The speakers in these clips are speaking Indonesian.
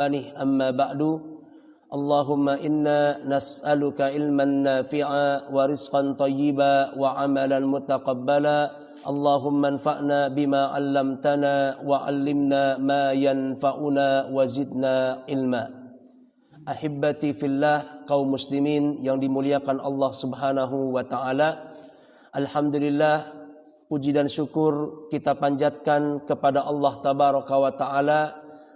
Amma ba'du. Allahumma inna nas'aluka ilman nafi'a wa rizqan tayyiba wa amalan mutaqabbala. Allahumma anfa'na bima 'allamtana wa 'allimna ma yanfa'una wa zidna ilma. Ahibbati fillah, kaum muslimin yang dimuliakan Allah Subhanahu wa taala. Alhamdulillah, puji dan syukur kita panjatkan kepada Allah Tabaraka wa taala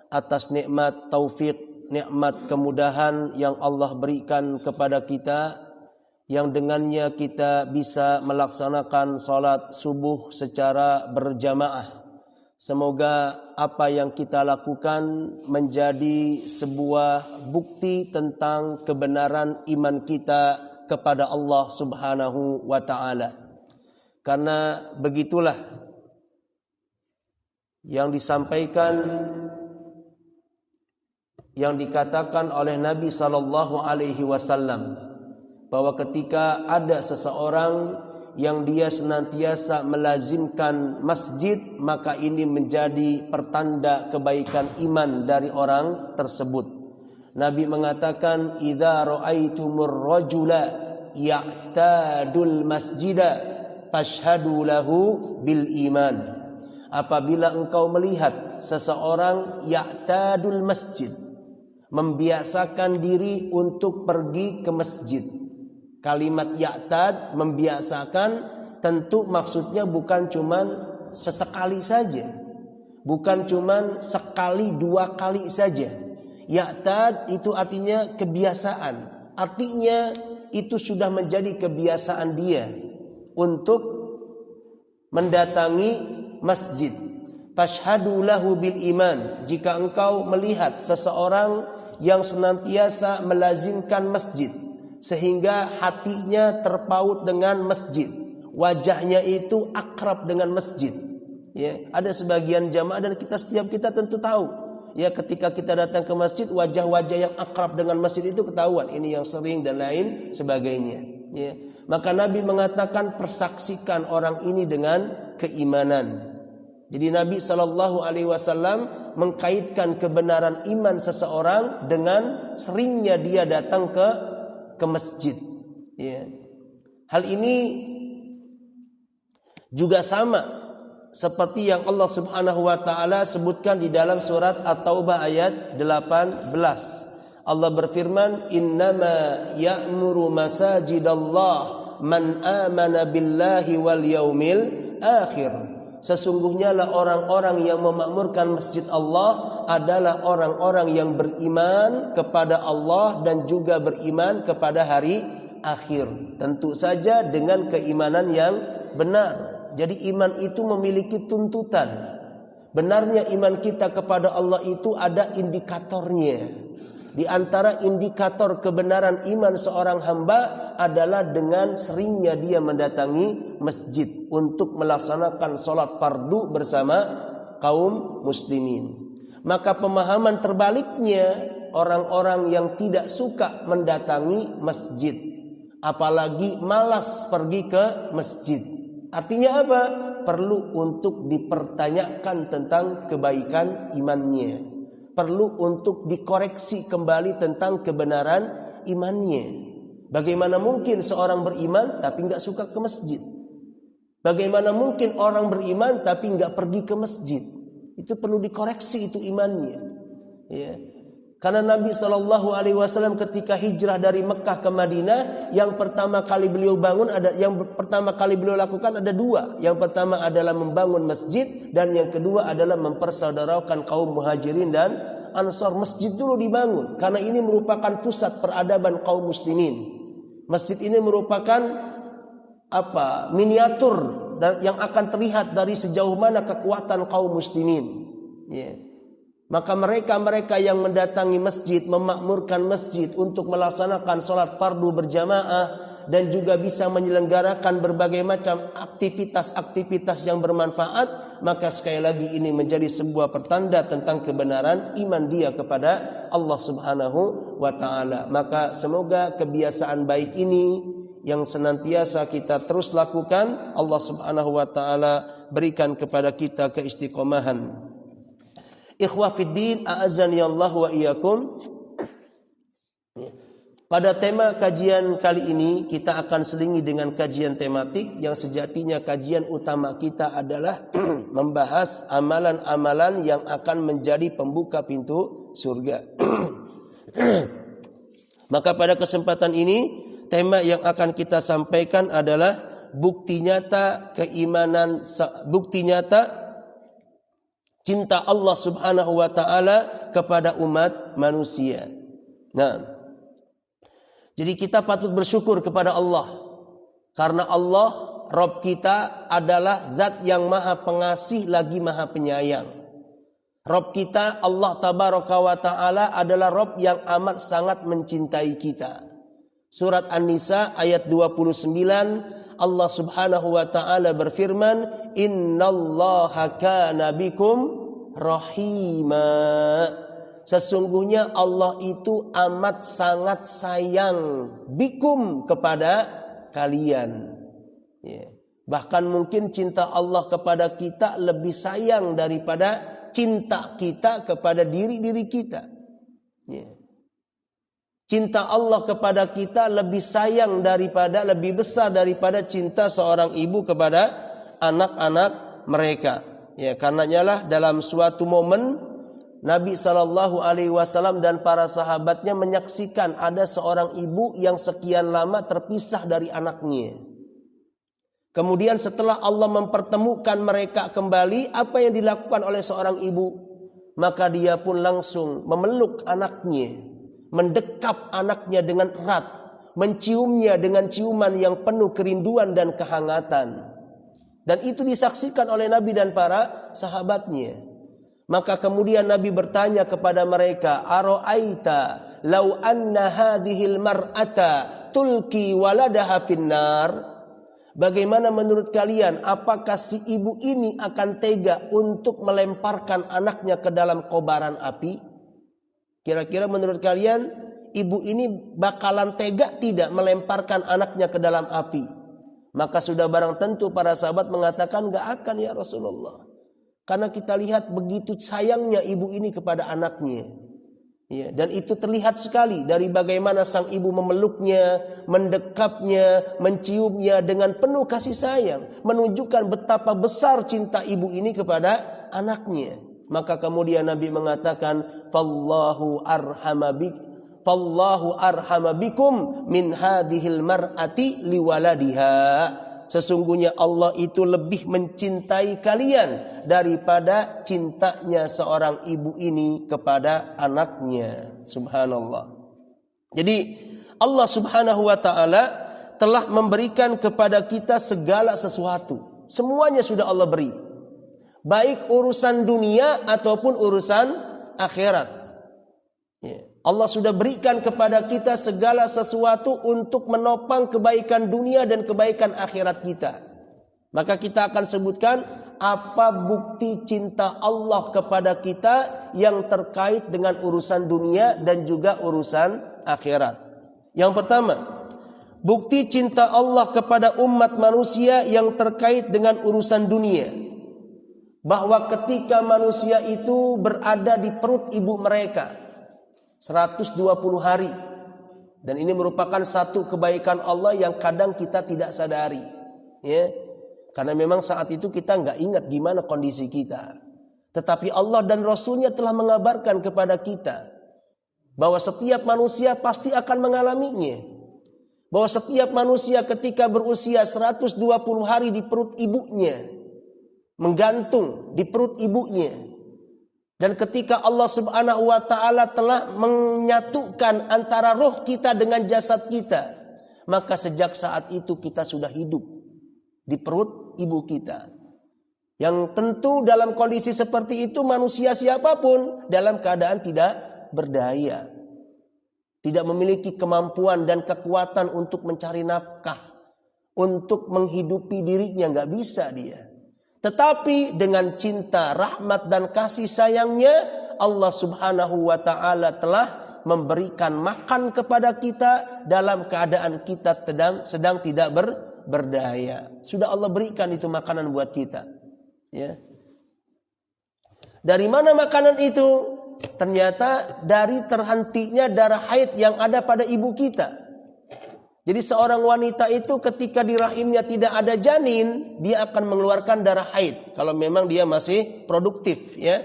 atas nikmat taufik, nikmat kemudahan yang Allah berikan kepada kita, yang dengannya kita bisa melaksanakan salat subuh secara berjamaah. Semoga apa yang kita lakukan menjadi sebuah bukti tentang kebenaran iman kita kepada Allah Subhanahu wa taala. Karena begitulah yang disampaikan, yang dikatakan oleh Nabi sallallahu alaihi wasallam, bahwa ketika ada seseorang yang dia senantiasa melazimkan masjid, maka ini menjadi pertanda kebaikan iman dari orang tersebut. Nabi mengatakan, "Idza ra'aitumur rajula ya'tadul masjida fashhadu lahu bil iman." Apabila engkau melihat seseorang ya'tadul masjid, membiasakan diri untuk pergi ke masjid. Kalimat ya'tad, membiasakan, tentu maksudnya bukan cuman sesekali saja, bukan cuman sekali dua kali saja. Ya'tad itu artinya kebiasaan, artinya itu sudah menjadi kebiasaan dia untuk mendatangi masjid. Fashhadu lahu bil iman. Jika engkau melihat seseorang yang senantiasa melazimkan masjid, sehingga hatinya terpaut dengan masjid, wajahnya itu akrab dengan masjid. Ya, ada sebagian jamaah dan setiap kita tentu tahu, ya, ketika kita datang ke masjid, wajah-wajah yang akrab dengan masjid itu ketahuan, ini yang sering dan lain sebagainya. Ya, maka Nabi mengatakan, persaksikan orang ini dengan keimanan. Jadi Nabi sallallahu alaihi wasallam mengkaitkan kebenaran iman seseorang dengan seringnya dia datang ke masjid. Ya. Hal ini juga sama seperti yang Allah Subhanahu wa taala sebutkan di dalam surat At-Taubah ayat 18. Allah berfirman, "Innama ya'muru masajidallah man amana billahi wal yaumil akhir." Sesungguhnya lah orang-orang yang memakmurkan masjid Allah adalah orang-orang yang beriman kepada Allah dan juga beriman kepada hari akhir. Tentu saja dengan keimanan yang benar. Jadi iman itu memiliki tuntutan. Benarnya iman kita kepada Allah itu ada indikatornya. Di antara indikator kebenaran iman seorang hamba adalah dengan seringnya dia mendatangi masjid untuk melaksanakan sholat fardu bersama kaum muslimin. Maka pemahaman terbaliknya, orang-orang yang tidak suka mendatangi masjid, apalagi malas pergi ke masjid. Artinya apa? Perlu untuk dipertanyakan tentang kebaikan imannya. Perlu untuk dikoreksi kembali tentang kebenaran imannya. Bagaimana mungkin seorang beriman tapi nggak suka ke masjid? Bagaimana mungkin orang beriman tapi nggak pergi ke masjid? Itu perlu dikoreksi itu imannya. Ya. Karena Nabi Shallallahu Alaihi Wasallam ketika hijrah dari Mekah ke Madinah, yang pertama kali beliau lakukan ada dua. Yang pertama adalah membangun masjid, dan yang kedua adalah mempersaudarakan kaum muhajirin dan ansor. Masjid dulu dibangun karena ini merupakan pusat peradaban kaum muslimin. Masjid ini merupakan miniatur yang akan terlihat dari sejauh mana kekuatan kaum muslimin. Ya. Maka mereka yang mendatangi masjid, memakmurkan masjid untuk melaksanakan sholat fardu berjamaah dan juga bisa menyelenggarakan berbagai macam aktivitas-aktivitas yang bermanfaat, maka sekali lagi ini menjadi sebuah pertanda tentang kebenaran iman dia kepada Allah Subhanahu wa taala. Maka semoga kebiasaan baik ini yang senantiasa kita terus lakukan, Allah Subhanahu wa taala berikan kepada kita keistiqomahan. Ikhwah fiddin, a'azzani Allah wa iyyakum. Pada tema kajian kali ini kita akan selingi dengan kajian tematik yang sejatinya kajian utama kita adalah membahas amalan-amalan yang akan menjadi pembuka pintu surga. Maka pada kesempatan ini tema yang akan kita sampaikan adalah bukti nyata keimanan, bukti nyata cinta Allah Subhanahu wa taala kepada umat manusia. Nah, jadi kita patut bersyukur kepada Allah karena Allah Rabb kita adalah zat yang maha pengasih lagi maha penyayang. Rabb kita Allah Tabaraka wa taala adalah Rabb yang amat sangat mencintai kita. Surat An-Nisa ayat 29 Allah Subhanahu wa taala berfirman, "Innallaha kana bikum rahima." Sesungguhnya Allah itu amat sangat sayang bikum kepada kalian. Ya. Bahkan mungkin cinta Allah kepada kita lebih sayang daripada cinta kita kepada diri-diri kita. Ya. Cinta Allah kepada kita lebih sayang daripada, lebih besar daripada cinta seorang ibu kepada anak-anak mereka. Ya, karenanya lah dalam suatu momen Nabi SAW dan para sahabatnya menyaksikan ada seorang ibu yang sekian lama terpisah dari anaknya. Kemudian setelah Allah mempertemukan mereka kembali, apa yang dilakukan oleh seorang ibu? Maka dia pun langsung memeluk anaknya, mendekap anaknya dengan erat, menciumnya dengan ciuman yang penuh kerinduan dan kehangatan. Dan itu disaksikan oleh Nabi dan para sahabatnya. Maka kemudian Nabi bertanya kepada mereka, "Ara'aita law anna hadhil mar'ata tulki waladaha finnar?" Bagaimana menurut kalian, apakah si ibu ini akan tega untuk melemparkan anaknya ke dalam kobaran api? Kira-kira menurut kalian, ibu ini bakalan tega tidak melemparkan anaknya ke dalam api? Maka sudah barang tentu para sahabat mengatakan, "Gak akan ya Rasulullah." Karena kita lihat begitu sayangnya ibu ini kepada anaknya. Ya, dan itu terlihat sekali dari bagaimana sang ibu memeluknya, mendekapnya, menciumnya dengan penuh kasih sayang, menunjukkan betapa besar cinta ibu ini kepada anaknya. Maka kemudian Nabi mengatakan, "Fallahu arhama bikum min hadhil mar'ati liwaladiha." Sesungguhnya Allah itu lebih mencintai kalian daripada cintanya seorang ibu ini kepada anaknya. Subhanallah. Jadi Allah Subhanahu wa taala telah memberikan kepada kita segala sesuatu. Semuanya sudah Allah beri. Baik urusan dunia ataupun urusan akhirat. Ya. Allah sudah berikan kepada kita segala sesuatu untuk menopang kebaikan dunia dan kebaikan akhirat kita. Maka kita akan sebutkan apa bukti cinta Allah kepada kita yang terkait dengan urusan dunia dan juga urusan akhirat. Yang pertama, bukti cinta Allah kepada umat manusia yang terkait dengan urusan dunia. Bahwa ketika manusia itu berada di perut ibu mereka 120 hari. Dan ini merupakan satu kebaikan Allah yang kadang kita tidak sadari. Ya. Karena memang saat itu kita nggak ingat gimana kondisi kita. Tetapi Allah dan Rasulnya telah mengabarkan kepada kita bahwa setiap manusia pasti akan mengalaminya. Bahwa setiap manusia ketika berusia 120 hari di perut ibunya, menggantung di perut ibunya. Dan ketika Allah Subhanahu wa taala telah menyatukan antara roh kita dengan jasad kita, maka sejak saat itu kita sudah hidup di perut ibu kita. Yang tentu dalam kondisi seperti itu manusia siapapun dalam keadaan tidak berdaya, tidak memiliki kemampuan dan kekuatan untuk mencari nafkah, untuk menghidupi dirinya, nggak bisa dia. Tetapi dengan cinta, rahmat dan kasih sayangnya Allah Subhanahu wa taala telah memberikan makan kepada kita dalam keadaan kita sedang tidak berdaya. Sudah Allah berikan itu makanan buat kita. Ya. Dari mana makanan itu? Ternyata dari terhentinya darah haid yang ada pada ibu kita. Jadi seorang wanita itu ketika di rahimnya tidak ada janin, dia akan mengeluarkan darah haid. Kalau memang dia masih produktif, ya.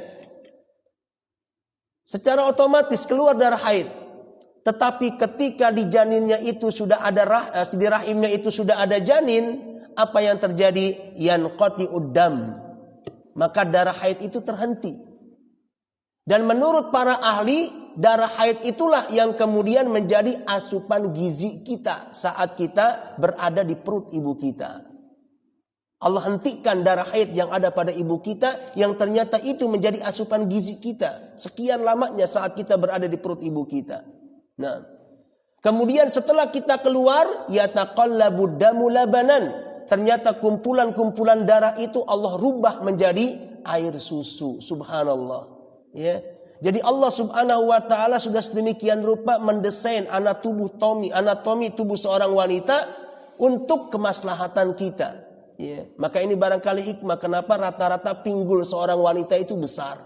Secara otomatis keluar darah haid. Tetapi ketika di janinnya itu sudah ada di rahimnya itu sudah ada janin, apa yang terjadi? Yanqati'ud dam. Maka darah haid itu terhenti. Dan menurut para ahli, darah haid itulah yang kemudian menjadi asupan gizi kita saat kita berada di perut ibu kita. Allah hentikan darah haid yang ada pada ibu kita, yang ternyata itu menjadi asupan gizi kita. Sekian lamanya saat kita berada di perut ibu kita. Nah, kemudian setelah kita keluar, yataqallabud damu labanan. Ternyata kumpulan-kumpulan darah itu Allah rubah menjadi air susu. Subhanallah. Ya. Jadi Allah Subhanahu wa taala sudah sedemikian rupa mendesain anatomi tubuh seorang wanita untuk kemaslahatan kita. Ya. Maka ini barangkali hikmah kenapa rata-rata pinggul seorang wanita itu besar.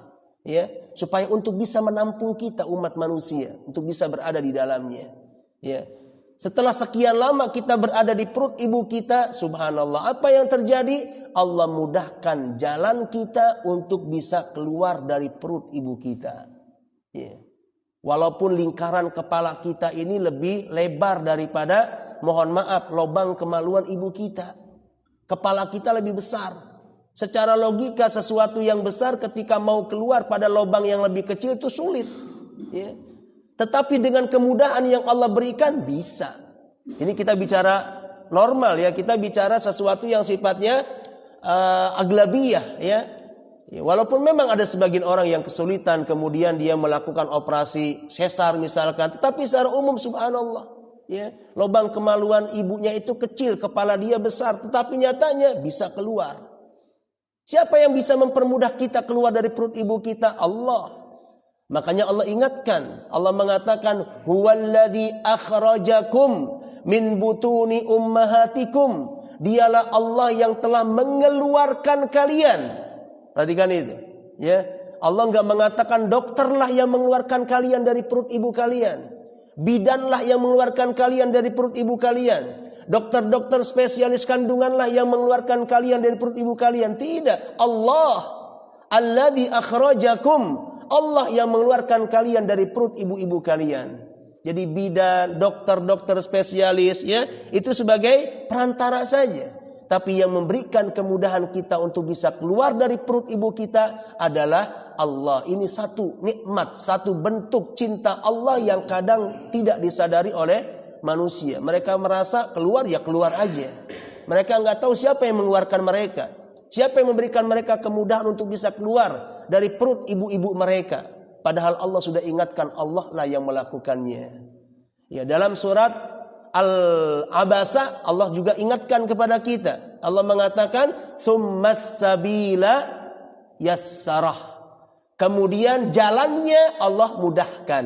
Ya, supaya untuk bisa menampung kita umat manusia, untuk bisa berada di dalamnya. Ya. Setelah sekian lama kita berada di perut ibu kita, subhanallah, apa yang terjadi? Allah mudahkan jalan kita untuk bisa keluar dari perut ibu kita. Ya. Walaupun lingkaran kepala kita ini lebih lebar daripada, mohon maaf, lubang kemaluan ibu kita. Kepala kita lebih besar. Secara logika sesuatu yang besar ketika mau keluar pada lubang yang lebih kecil itu sulit. Ya. Tetapi dengan kemudahan yang Allah berikan bisa. Ini kita bicara normal ya, kita bicara sesuatu yang sifatnya aglabiyah ya. Walaupun memang ada sebagian orang yang kesulitan kemudian dia melakukan operasi sesar misalkan, tetapi secara umum subhanallah ya, lubang kemaluan ibunya itu kecil, kepala dia besar, tetapi nyatanya bisa keluar. Siapa yang bisa mempermudah kita keluar dari perut ibu kita? Allah. Makanya Allah ingatkan, Allah mengatakan huwallazi akhrajakum min butuni ummahatikum. Dialah Allah yang telah mengeluarkan kalian. Perhatikan itu, ya. Allah enggak mengatakan dokterlah yang mengeluarkan kalian dari perut ibu kalian. Bidanlah yang mengeluarkan kalian dari perut ibu kalian. Dokter-dokter spesialis kandunganlah yang mengeluarkan kalian dari perut ibu kalian. Tidak, Allah alladzi akhrajakum. Allah yang mengeluarkan kalian dari perut ibu-ibu kalian. Jadi bidan, dokter-dokter spesialis ya, itu sebagai perantara saja. Tapi yang memberikan kemudahan kita untuk bisa keluar dari perut ibu kita adalah Allah. Ini satu nikmat, satu bentuk cinta Allah yang kadang tidak disadari oleh manusia. Mereka merasa keluar ya keluar aja. Mereka nggak tahu siapa yang mengeluarkan mereka. Siapa yang memberikan mereka kemudahan untuk bisa keluar dari perut ibu-ibu mereka. Padahal Allah sudah ingatkan, Allah lah yang melakukannya. Ya, dalam surat Al-Abasa Allah juga ingatkan kepada kita. Allah mengatakan, "Tsummas sabila yassarah." Kemudian jalannya Allah mudahkan.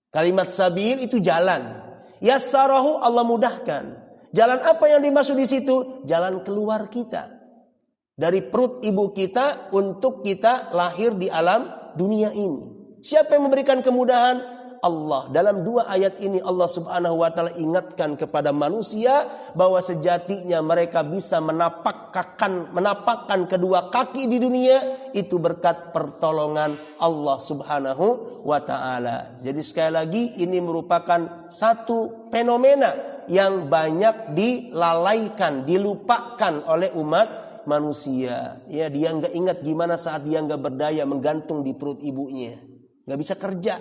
Kalimat sabil itu jalan. Yassarahu Allah mudahkan. Jalan apa yang dimaksud di situ? Jalan keluar kita dari perut ibu kita untuk kita lahir di alam dunia ini. Siapa yang memberikan kemudahan? Allah. Dalam dua ayat ini Allah Subhanahu wa taala ingatkan kepada manusia bahwa sejatinya mereka bisa menapakkan kedua kaki di dunia itu berkat pertolongan Allah Subhanahu wa taala. Jadi sekali lagi ini merupakan satu fenomena yang banyak dilalaikan, dilupakan oleh umat manusia. Ya, dia nggak ingat gimana saat dia nggak berdaya menggantung di perut ibunya, nggak bisa kerja.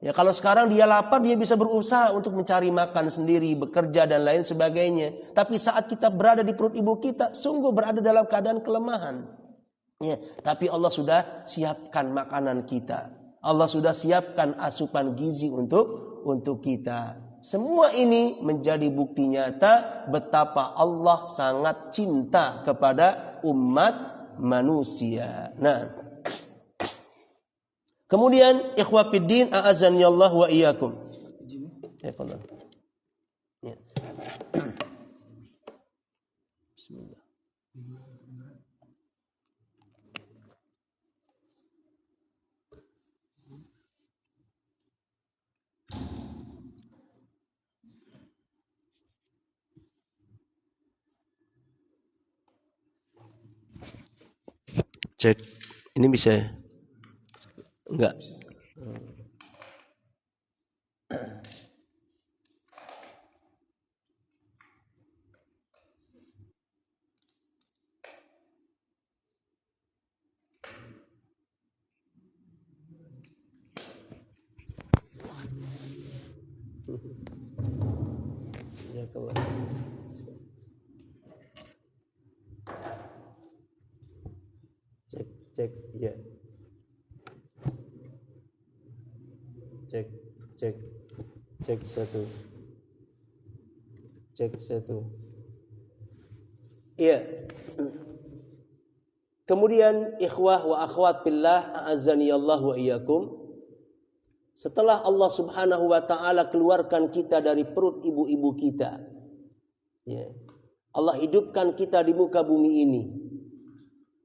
Ya kalau sekarang dia lapar dia bisa berusaha untuk mencari makan sendiri, bekerja dan lain sebagainya. Tapi saat kita berada di perut ibu kita, sungguh berada dalam keadaan kelemahan. Ya, tapi Allah sudah siapkan makanan kita. Allah sudah siapkan asupan gizi untuk kita. Semua ini menjadi bukti nyata betapa Allah sangat cinta kepada umat manusia. Nah, kemudian ikhwah fiddin a'azzani Allah wa iyyakum. Ya, fadhal. Ya. Bismillah. Cek. Ini bisa ya? Enggak. Ya kalau cek ya. Cek satu. Iya. Kemudian ikhwah wa akhwat billah a'azzaniyallahu wa iyyakum. Setelah Allah Subhanahu wa taala keluarkan kita dari perut ibu-ibu kita. Ya. Allah hidupkan kita di muka bumi ini.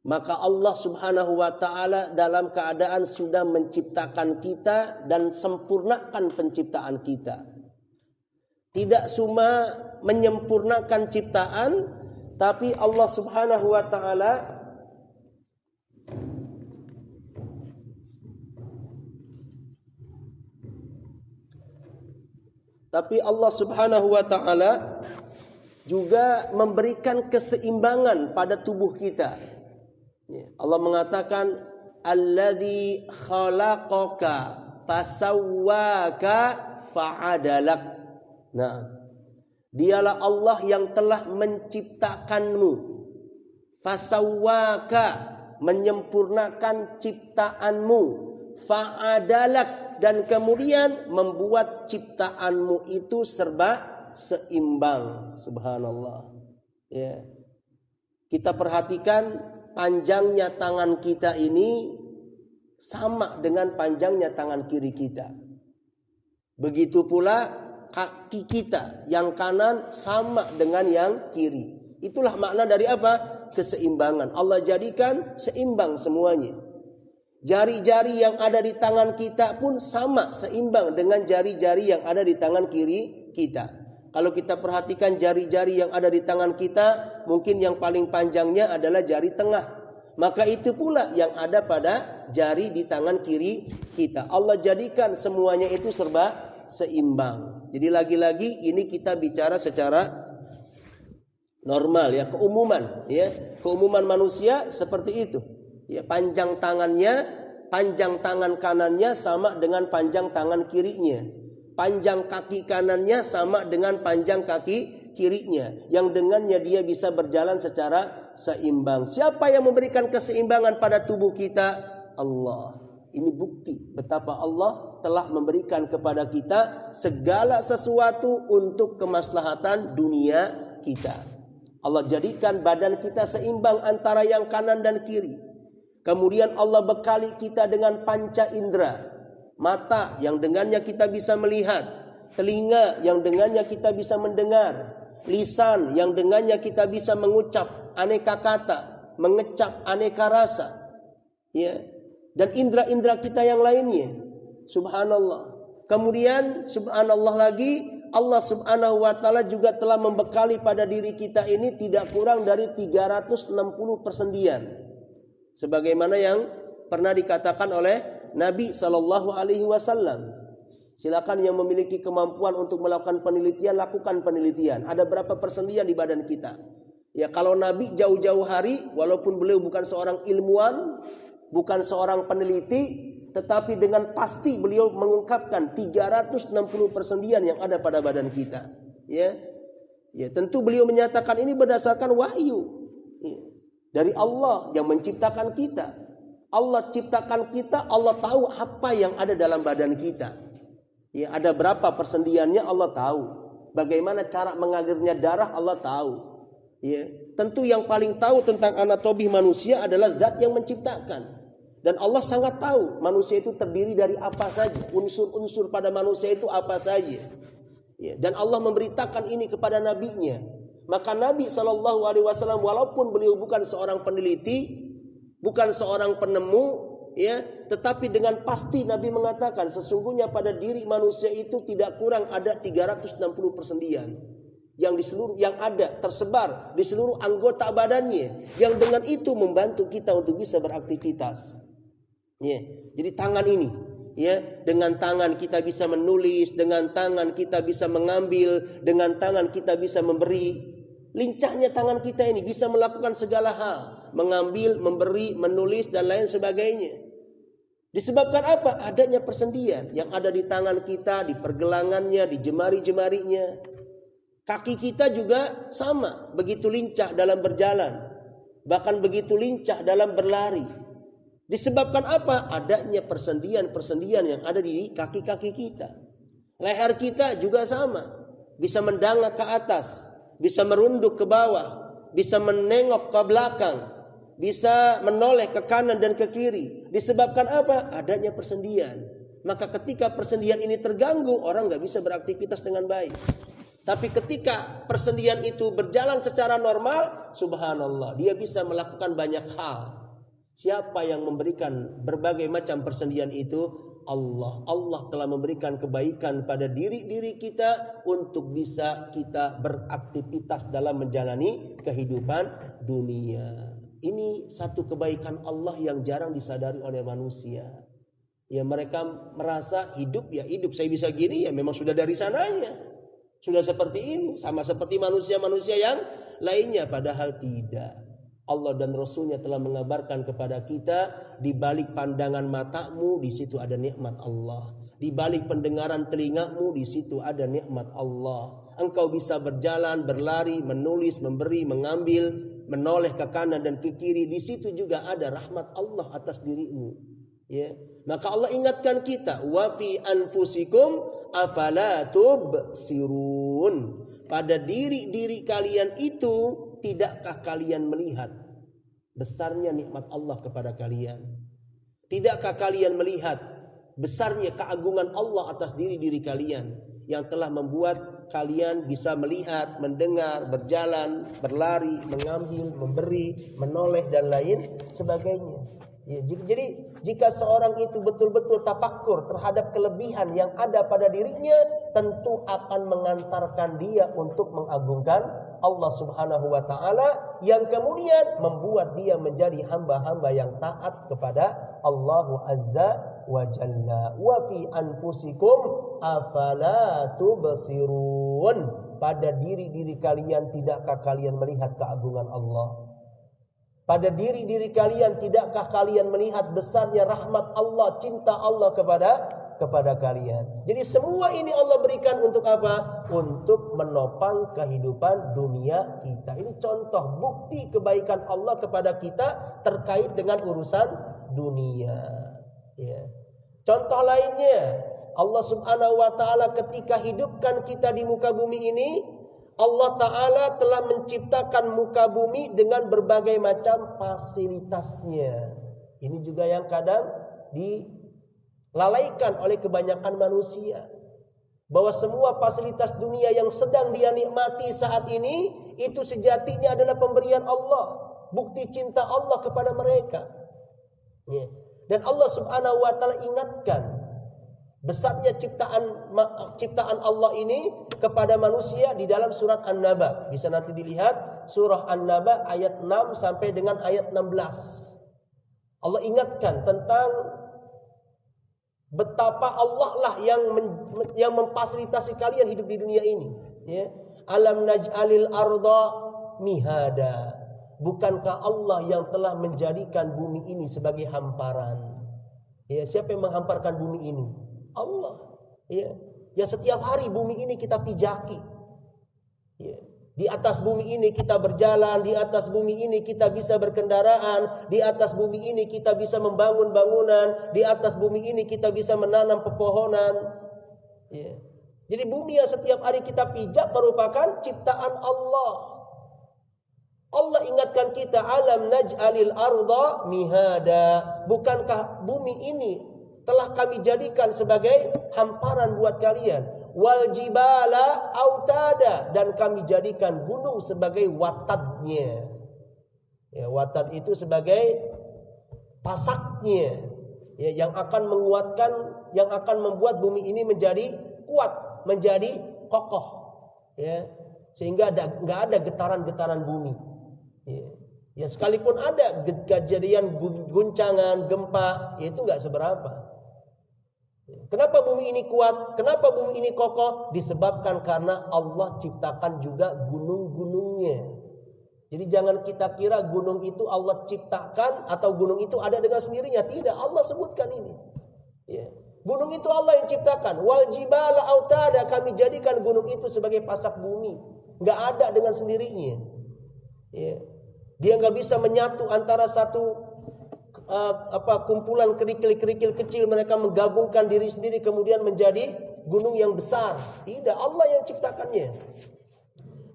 Maka Allah Subhanahu wa taala dalam keadaan sudah menciptakan kita dan sempurnakan penciptaan kita. Tidak cuma menyempurnakan ciptaan, tapi Allah Subhanahu wa taala juga memberikan keseimbangan pada tubuh kita. Allah mengatakan alladzi khalaqaka fasawwaka fa'adalak. Nah, dialah Allah yang telah menciptakanmu, fasawwaka, menyempurnakan ciptaanmu, fa'adalak, dan kemudian membuat ciptaanmu itu serba seimbang. Subhanallah. Ya. Kita perhatikan panjangnya tangan kita ini sama dengan panjangnya tangan kiri kita. Begitu pula kaki kita yang kanan sama dengan yang kiri. Itulah makna dari apa? Keseimbangan. Allah jadikan seimbang semuanya. Jari-jari yang ada di tangan kita pun sama, seimbang dengan jari-jari yang ada di tangan kiri kita. Kalau kita perhatikan jari-jari yang ada di tangan kita, mungkin yang paling panjangnya adalah jari tengah. Maka itu pula yang ada pada jari di tangan kiri kita. Allah jadikan semuanya itu serba seimbang. Jadi lagi-lagi ini kita bicara secara normal ya, keumuman ya. Keumuman manusia seperti itu. Ya, panjang tangan kanannya sama dengan panjang tangan kirinya. Panjang kaki kanannya sama dengan panjang kaki kirinya, yang dengannya dia bisa berjalan secara seimbang. Siapa yang memberikan keseimbangan pada tubuh kita? Allah. Ini bukti betapa Allah telah memberikan kepada kita segala sesuatu untuk kemaslahatan dunia kita. Allah jadikan badan kita seimbang antara yang kanan dan kiri. Kemudian Allah bekali kita dengan panca indera. Mata yang dengannya kita bisa melihat, telinga yang dengannya kita bisa mendengar, lisan yang dengannya kita bisa mengucap aneka kata, mengecap aneka rasa, ya, dan indera-indera kita yang lainnya. Subhanallah. Kemudian subhanallah lagi, Allah Subhanahu wa taala juga telah membekali pada diri kita ini tidak kurang dari 360 persendian. Sebagaimana yang pernah dikatakan oleh Nabi Shallallahu Alaihi Wasallam. Silakan yang memiliki kemampuan untuk melakukan penelitian, lakukan penelitian. Ada berapa persendian di badan kita? Ya, kalau Nabi jauh-jauh hari, walaupun beliau bukan seorang ilmuwan, bukan seorang peneliti, tetapi dengan pasti beliau mengungkapkan 360 persendian yang ada pada badan kita. Ya, tentu beliau menyatakan ini berdasarkan wahyu dari Allah yang menciptakan kita. Allah ciptakan kita, Allah tahu apa yang ada dalam badan kita. Ya, ada berapa persendiannya Allah tahu. Bagaimana cara mengalirnya darah Allah tahu. Ya, tentu yang paling tahu tentang anatomi manusia adalah Zat yang menciptakan. Dan Allah sangat tahu manusia itu terdiri dari apa saja, unsur-unsur pada manusia itu apa saja. Ya, dan Allah memberitakan ini kepada nabinya. Maka Nabi SAW walaupun beliau bukan seorang peneliti, bukan seorang penemu, ya, tetapi dengan pasti Nabi mengatakan sesungguhnya pada diri manusia itu tidak kurang ada 360 persendian. yang ada tersebar di seluruh anggota badannya, yang dengan itu membantu kita untuk bisa beraktivitas. Ya, jadi tangan ini, ya, dengan tangan kita bisa menulis, dengan tangan kita bisa mengambil, dengan tangan kita bisa memberi. Lincahnya tangan kita ini bisa melakukan segala hal, mengambil, memberi, menulis dan lain sebagainya. Disebabkan apa? Adanya persendian yang ada di tangan kita, di pergelangannya, di jemari-jemarinya. Kaki kita juga sama, begitu lincah dalam berjalan, bahkan begitu lincah dalam berlari. Disebabkan apa? Adanya persendian-persendian yang ada di kaki-kaki kita. Leher kita juga sama, bisa mendangak ke atas, bisa merunduk ke bawah, bisa menengok ke belakang, bisa menoleh ke kanan dan ke kiri. Disebabkan apa? Adanya persendian. Maka ketika persendian ini terganggu, orang gak bisa beraktivitas dengan baik. Tapi ketika persendian itu berjalan secara normal, subhanallah, dia bisa melakukan banyak hal. Siapa yang memberikan berbagai macam persendian itu? Allah. Allah telah memberikan kebaikan pada diri kita untuk bisa kita beraktivitas dalam menjalani kehidupan dunia. Ini satu kebaikan Allah yang jarang disadari oleh manusia. Ya, mereka merasa hidup saya bisa gini, ya memang sudah dari sananya. Sudah seperti ini, sama seperti manusia-manusia yang lainnya. Padahal tidak. Allah dan Rasulnya telah mengabarkan kepada kita, di balik pandangan matamu, di situ ada nikmat Allah. Di balik pendengaran telingamu, di situ ada nikmat Allah. Engkau bisa berjalan, berlari, menulis, memberi, mengambil, menoleh ke kanan dan ke kiri. Di situ juga ada rahmat Allah atas dirimu. Ya. Maka Allah ingatkan kita, wa fi anfusikum afala tubsirun. Pada diri-diri kalian itu, tidakkah kalian melihat besarnya nikmat Allah kepada kalian? Tidakkah kalian melihat besarnya keagungan Allah atas diri-diri kalian yang telah membuat kalian bisa melihat, mendengar, berjalan, berlari, mengambil, memberi, menoleh dan lain sebagainya. Ya, jadi jika seorang itu betul-betul tafakkur terhadap kelebihan yang ada pada dirinya, tentu akan mengantarkan dia untuk mengagungkan Allah Subhanahu wa taala, yang kemudian membuat dia menjadi hamba-hamba yang taat kepada Allah Azza wa Jalla. Wa fi anfusikum afala tubsirun. Pada diri-diri kalian tidakkah kalian melihat keagungan Allah? Pada diri-diri kalian tidakkah kalian melihat besarnya rahmat Allah, cinta Allah kepada kalian? Jadi semua ini Allah berikan untuk apa? Untuk menopang kehidupan dunia kita. Ini contoh bukti kebaikan Allah kepada kita terkait dengan urusan dunia. Ya. Contoh lainnya, Allah Subhanahu wa taala ketika hidupkan kita di muka bumi ini, Allah Ta'ala telah menciptakan muka bumi dengan berbagai macam fasilitasnya. Ini juga yang kadang dilalaikan oleh kebanyakan manusia. Bahwa semua fasilitas dunia yang sedang dia nikmati saat ini, itu sejatinya adalah pemberian Allah. Bukti cinta Allah kepada mereka. Ya. Dan Allah Subhanahu wa Ta'ala ingatkan besarnya ciptaan Allah ini kepada manusia di dalam surat An-Naba. Bisa nanti dilihat surah An-Naba ayat 6 sampai dengan ayat 16. Allah ingatkan tentang betapa Allah lah yang memfasilitasi kalian hidup di dunia ini. Ya. Alam naj'alil arda mihada. Bukankah Allah yang telah menjadikan bumi ini sebagai hamparan? Ya, siapa yang menghamparkan bumi ini? Allah, ya, yang setiap hari bumi ini kita pijaki, ya. Di atas bumi ini kita berjalan, di atas bumi ini kita bisa berkendaraan, di atas bumi ini kita bisa membangun bangunan, di atas bumi ini kita bisa menanam pepohonan, ya. Jadi bumi yang setiap hari kita pijak merupakan ciptaan Allah. Allah ingatkan kita, alam naj'alil arda mihada. Bukankah bumi ini telah kami jadikan sebagai hamparan buat kalian. Wal jibala autada, dan kami jadikan gunung sebagai watadnya. Ya, watad itu sebagai pasaknya, ya, yang akan menguatkan, yang akan membuat bumi ini menjadi kuat, menjadi kokoh. Ya. sehingga nggak ada getaran-getaran bumi. Ya sekalipun ada kejadian guncangan, gempa, ya itu nggak seberapa. Kenapa bumi ini kuat? Kenapa bumi ini kokoh? Disebabkan karena Allah ciptakan juga gunung-gunungnya. Jadi jangan kita kira gunung itu Allah ciptakan atau gunung itu ada dengan sendirinya. Tidak, Allah sebutkan ini. Ya. Gunung itu Allah yang ciptakan. Wal jibala autada, kami jadikan gunung itu sebagai pasak bumi. Nggak ada dengan sendirinya. Ya. Dia nggak bisa menyatu antara satu kumpulan kerikil-kerikil kecil, mereka menggabungkan diri sendiri kemudian menjadi gunung yang besar. Tidak, Allah yang ciptakannya.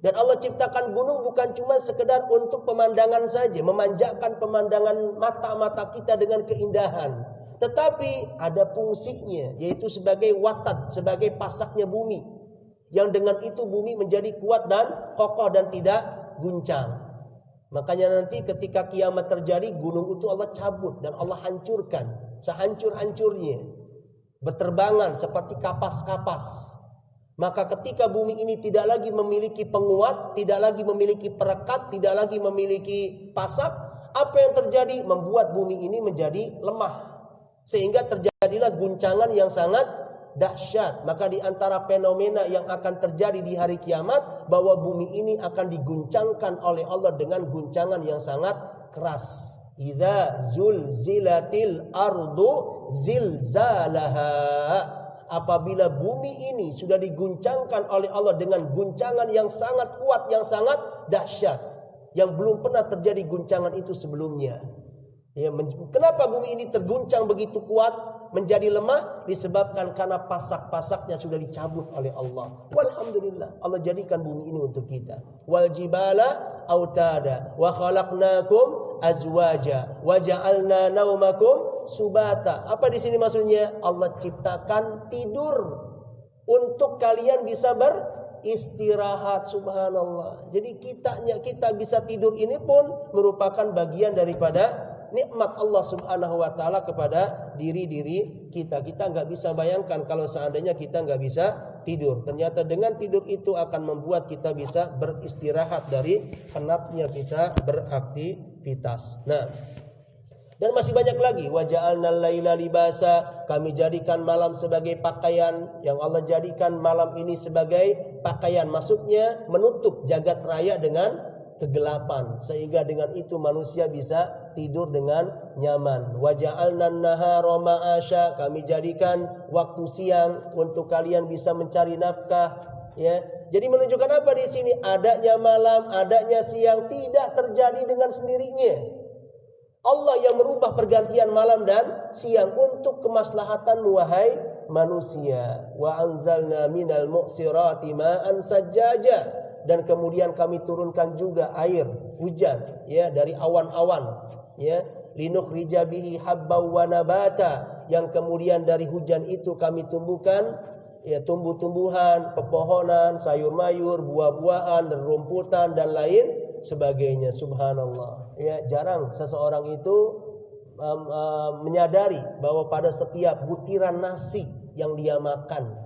Dan Allah ciptakan gunung bukan cuma sekedar untuk pemandangan saja, memanjakan pemandangan mata-mata kita dengan keindahan, tetapi ada fungsinya, yaitu sebagai watad, sebagai pasaknya bumi, yang dengan itu bumi menjadi kuat dan kokoh dan tidak guncang. Makanya nanti ketika kiamat terjadi, gunung itu Allah cabut dan Allah hancurkan sehancur-hancurnya, berterbangan seperti kapas-kapas. Maka ketika bumi ini tidak lagi memiliki penguat, tidak lagi memiliki perekat, tidak lagi memiliki pasak, apa yang terjadi? Membuat bumi ini menjadi lemah, sehingga terjadilah guncangan yang sangat dahsyat. Maka di antara fenomena yang akan terjadi di hari kiamat, bahwa bumi ini akan diguncangkan oleh Allah dengan guncangan yang sangat keras. Idza zulzilatil ardu zilzalaha. Apabila bumi ini sudah diguncangkan oleh Allah dengan guncangan yang sangat kuat, yang sangat dahsyat, yang belum pernah terjadi guncangan itu sebelumnya. Ya, kenapa bumi ini terguncang begitu kuat, menjadi lemah? Disebabkan karena pasak-pasaknya sudah dicabut oleh Allah. Walhamdulillah, Allah jadikan bumi ini untuk kita. Wal jibala autada wa khalaqnakum azwaja wa ja'alna naumakum subata. Apa di sini maksudnya? Allah ciptakan tidur untuk kalian bisa beristirahat. Subhanallah. Jadi kita bisa tidur ini pun merupakan bagian daripada nikmat Allah Subhanahu wa taala kepada diri-diri kita. Kita nggak bisa bayangkan kalau seandainya kita nggak bisa tidur. Ternyata dengan tidur itu akan membuat kita bisa beristirahat dari penatnya kita beraktivitas. Nah, dan masih banyak lagi. Wa ja'alnal laila libasa, kami jadikan malam sebagai pakaian. Yang Allah jadikan malam ini sebagai pakaian, maksudnya menutup jagat raya dengan kegelapan, sehingga dengan itu manusia bisa tidur dengan nyaman. Wa ja'alnan nahara ma'asya, kami jadikan waktu siang untuk kalian bisa mencari nafkah, ya. Jadi menunjukkan apa di sini? Adanya malam, adanya siang tidak terjadi dengan sendirinya. Allah yang merubah pergantian malam dan siang untuk kemaslahatan wahai manusia. Wa anzalna minal mu'sirati ma'an sajjaja, dan kemudian kami turunkan juga air hujan, ya, dari awan-awan, ya, linukhrija bihi habban wa nabata, yang kemudian dari hujan itu kami tumbuhkan, ya, tumbuh-tumbuhan, pepohonan, sayur-mayur, buah-buahan, rumputan dan lain sebagainya. Subhanallah. Ya, jarang seseorang itu menyadari bahwa pada setiap butiran nasi yang dia makan,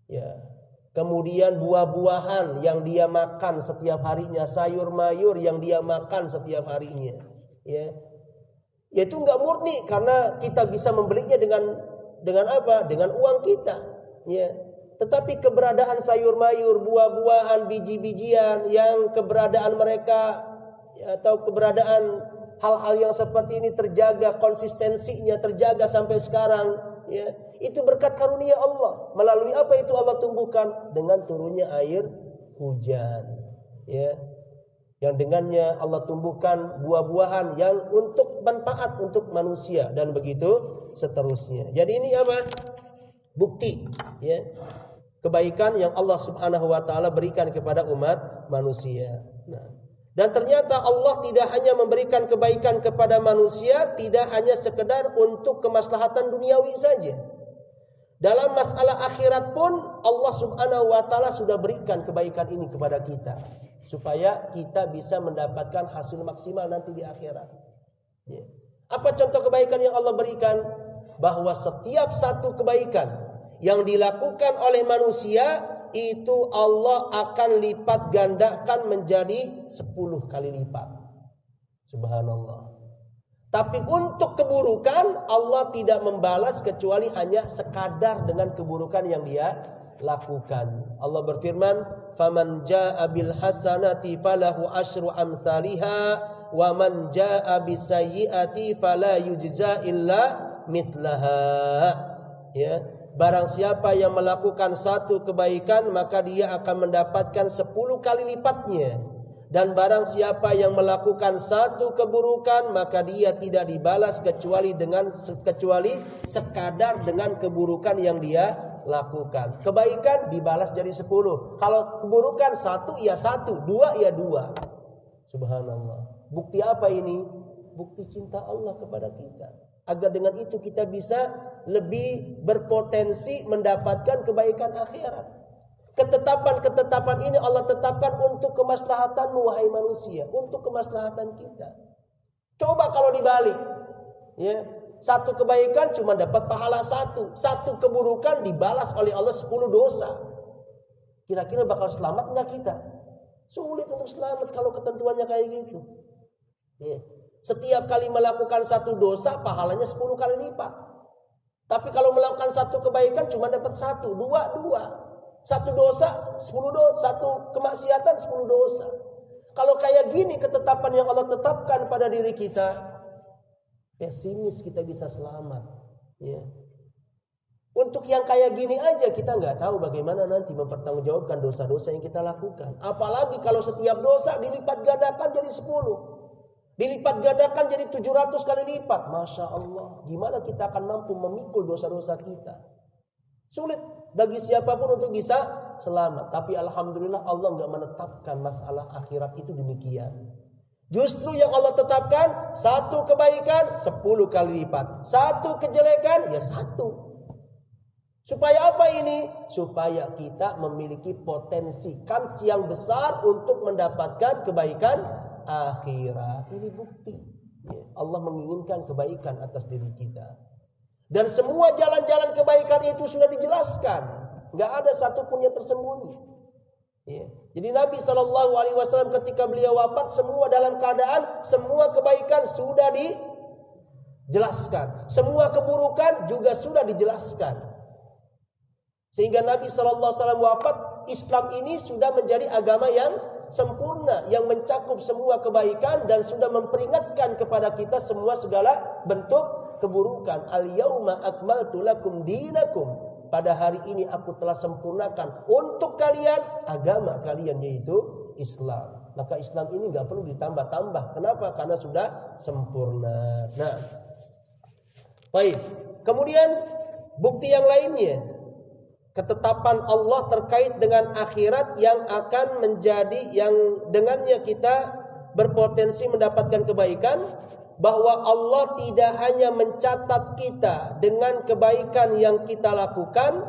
ya, kemudian buah-buahan yang dia makan setiap harinya, sayur-mayur yang dia makan setiap harinya, ya, itu nggak murni karena kita bisa membelinya dengan apa? Dengan uang kita, ya. Tetapi keberadaan sayur-mayur, buah-buahan, biji-bijian yang keberadaan mereka, ya, atau keberadaan hal-hal yang seperti ini terjaga, konsistensinya terjaga sampai sekarang, ya, itu berkat karunia Allah. Melalui apa itu Allah tumbuhkan? Dengan turunnya air hujan, ya, yang dengannya Allah tumbuhkan buah-buahan yang untuk manfaat untuk manusia, dan begitu seterusnya. Jadi ini apa? Bukti, ya, kebaikan yang Allah Subhanahu wa taala berikan kepada umat manusia. Nah, dan ternyata Allah tidak hanya memberikan kebaikan kepada manusia, tidak hanya sekedar untuk kemaslahatan duniawi saja. Dalam masalah akhirat pun Allah Subhanahu wa taala sudah berikan kebaikan ini kepada kita, supaya kita bisa mendapatkan hasil maksimal nanti di akhirat. Ya. Apa contoh kebaikan yang Allah berikan? Bahwa setiap satu kebaikan yang dilakukan oleh manusia itu Allah akan lipat gandakan menjadi 10 kali lipat. Subhanallah. Tapi untuk keburukan Allah tidak membalas kecuali hanya sekadar dengan keburukan yang dia lakukan. Allah berfirman, "Faman jaa'a bil hasanati falahu asyru amsalihha wa man jaa'a bis sayyi'ati fala yujza illa mithlaha." Ya, barang siapa yang melakukan satu kebaikan maka dia akan mendapatkan 10 kali lipatnya. Dan barang siapa yang melakukan satu keburukan maka dia tidak dibalas kecuali sekadar dengan keburukan yang dia lakukan. Kebaikan dibalas jadi 10. Kalau keburukan 1 ya 1, 2 ya 2. Subhanallah. Bukti apa ini? Bukti cinta Allah kepada kita. Agar dengan itu kita bisa lebih berpotensi mendapatkan kebaikan akhirat. Ketetapan-ketetapan ini Allah tetapkan untuk kemaslahatanmu wahai manusia, untuk kemaslahatan kita. Coba kalau dibalik, ya, satu kebaikan cuma dapat pahala 1, satu keburukan dibalas oleh Allah 10 dosa. Kira-kira bakal selamat nggak kita? Sulit untuk selamat kalau ketentuannya kayak gitu. Ya. Setiap kali melakukan satu dosa pahalanya 10 kali lipat. Tapi kalau melakukan satu kebaikan cuma dapat 1, 2. Satu dosa 10 dosa, satu kemaksiatan 10 dosa. Kalau kayak gini ketetapan yang Allah tetapkan pada diri kita, pesimis kita bisa selamat. Ya. Untuk yang kayak gini aja kita nggak tahu bagaimana nanti mempertanggungjawabkan dosa-dosa yang kita lakukan. Apalagi kalau setiap dosa dilipat gandakan jadi 10. Dilipat gandakan jadi 700 kali lipat. Masya Allah. Gimana kita akan mampu memikul dosa-dosa kita? Sulit bagi siapapun untuk bisa selamat. Tapi alhamdulillah Allah nggak menetapkan masalah akhirat itu demikian. Justru yang Allah tetapkan, satu kebaikan 10 kali lipat, satu kejelekan ya 1. Supaya apa ini? Supaya kita memiliki potensi kans yang besar untuk mendapatkan kebaikan akhirat. Ini bukti ya, Allah menginginkan kebaikan atas diri kita. Dan semua jalan-jalan kebaikan itu sudah dijelaskan. Nggak ada satupun yang tersembunyi. Ya. Jadi Nabi SAW ketika beliau wafat, semua dalam keadaan, semua kebaikan sudah dijelaskan. Semua keburukan juga sudah dijelaskan. Sehingga Nabi SAW wafat, Islam ini sudah menjadi agama yang sempurna, yang mencakup semua kebaikan dan sudah memperingatkan kepada kita semua segala bentuk keburukan. Al-yauma akmaltu lakum dinakum. Pada hari ini aku telah sempurnakan untuk kalian agama kalian, yaitu Islam. Maka Islam ini nggak perlu ditambah-tambah. Kenapa? Karena sudah sempurna. Nah, baik. Kemudian bukti yang lainnya, ketetapan Allah terkait dengan akhirat yang akan menjadi, yang dengannya kita berpotensi mendapatkan kebaikan. Bahwa Allah tidak hanya mencatat kita dengan kebaikan yang kita lakukan,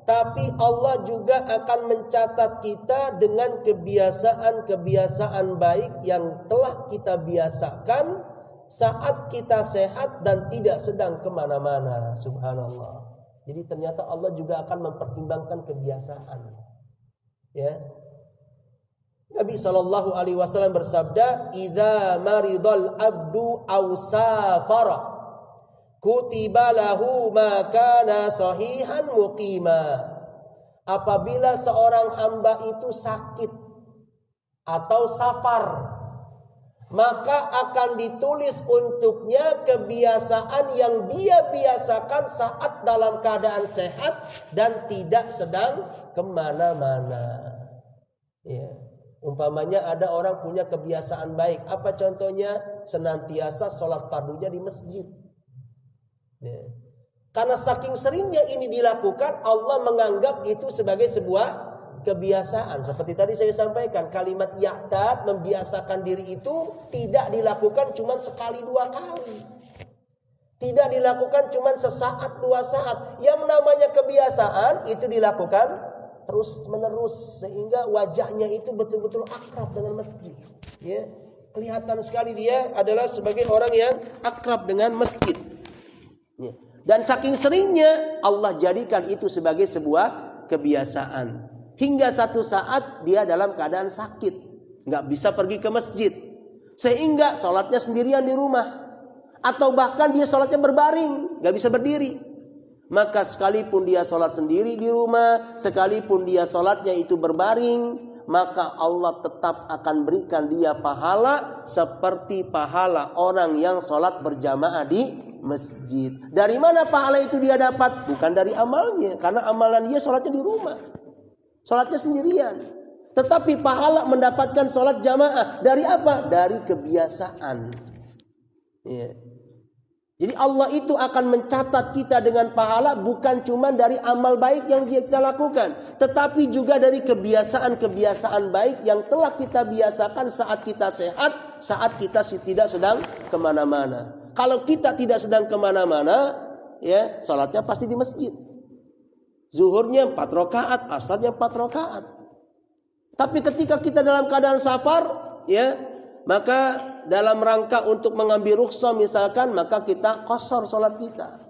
tapi Allah juga akan mencatat kita dengan kebiasaan-kebiasaan baik yang telah kita biasakan saat kita sehat dan tidak sedang kemana-mana. Subhanallah. Jadi ternyata Allah juga akan mempertimbangkan kebiasaan. Ya. Nabi SAW bersabda, "Idza maridal abdu aw safara, kutiba lahu ma kana sahihan muqima." Apabila seorang hamba itu sakit atau safar, maka akan ditulis untuknya kebiasaan yang dia biasakan saat dalam keadaan sehat dan tidak sedang kemana-mana. Ya. Umpamanya ada orang punya kebiasaan baik. Apa contohnya? Senantiasa sholat fardunya di masjid. Ya. Karena saking seringnya ini dilakukan, Allah menganggap itu sebagai sebuah kebiasaan. Seperti tadi saya sampaikan, kalimat ya'tad, membiasakan diri itu tidak dilakukan cuma sekali 2 kali. Tidak dilakukan cuma sesaat 2 saat. Yang namanya kebiasaan itu dilakukan terus menerus sehingga wajahnya itu betul-betul akrab dengan masjid. Ya, kelihatan sekali dia adalah sebagai orang yang akrab dengan masjid. Ya. Dan saking seringnya Allah jadikan itu sebagai sebuah kebiasaan. hingga satu saat dia dalam keadaan sakit, nggak bisa pergi ke masjid, sehingga sholatnya sendirian di rumah, atau bahkan dia sholatnya berbaring, nggak bisa berdiri. Maka sekalipun dia sholat sendiri di rumah, sekalipun dia sholatnya itu berbaring, maka Allah tetap akan berikan dia pahala seperti pahala orang yang sholat berjamaah di masjid. Dari mana pahala itu dia dapat? Bukan dari amalnya, karena amalan dia sholatnya di rumah, sholatnya sendirian. Tetapi pahala mendapatkan sholat jamaah dari apa? Dari kebiasaan. Ya. Jadi Allah itu akan mencatat kita dengan pahala bukan cuma dari amal baik yang kita lakukan, tetapi juga dari kebiasaan-kebiasaan baik yang telah kita biasakan saat kita sehat, saat kita tidak sedang kemana-mana. Kalau kita tidak sedang kemana-mana, ya sholatnya pasti di masjid. Zuhurnya 4 rakaat, asarnya 4 rakaat. Tapi ketika kita dalam keadaan safar, ya, maka dalam rangka untuk mengambil rukhsah misalkan, maka kita qashar sholat kita.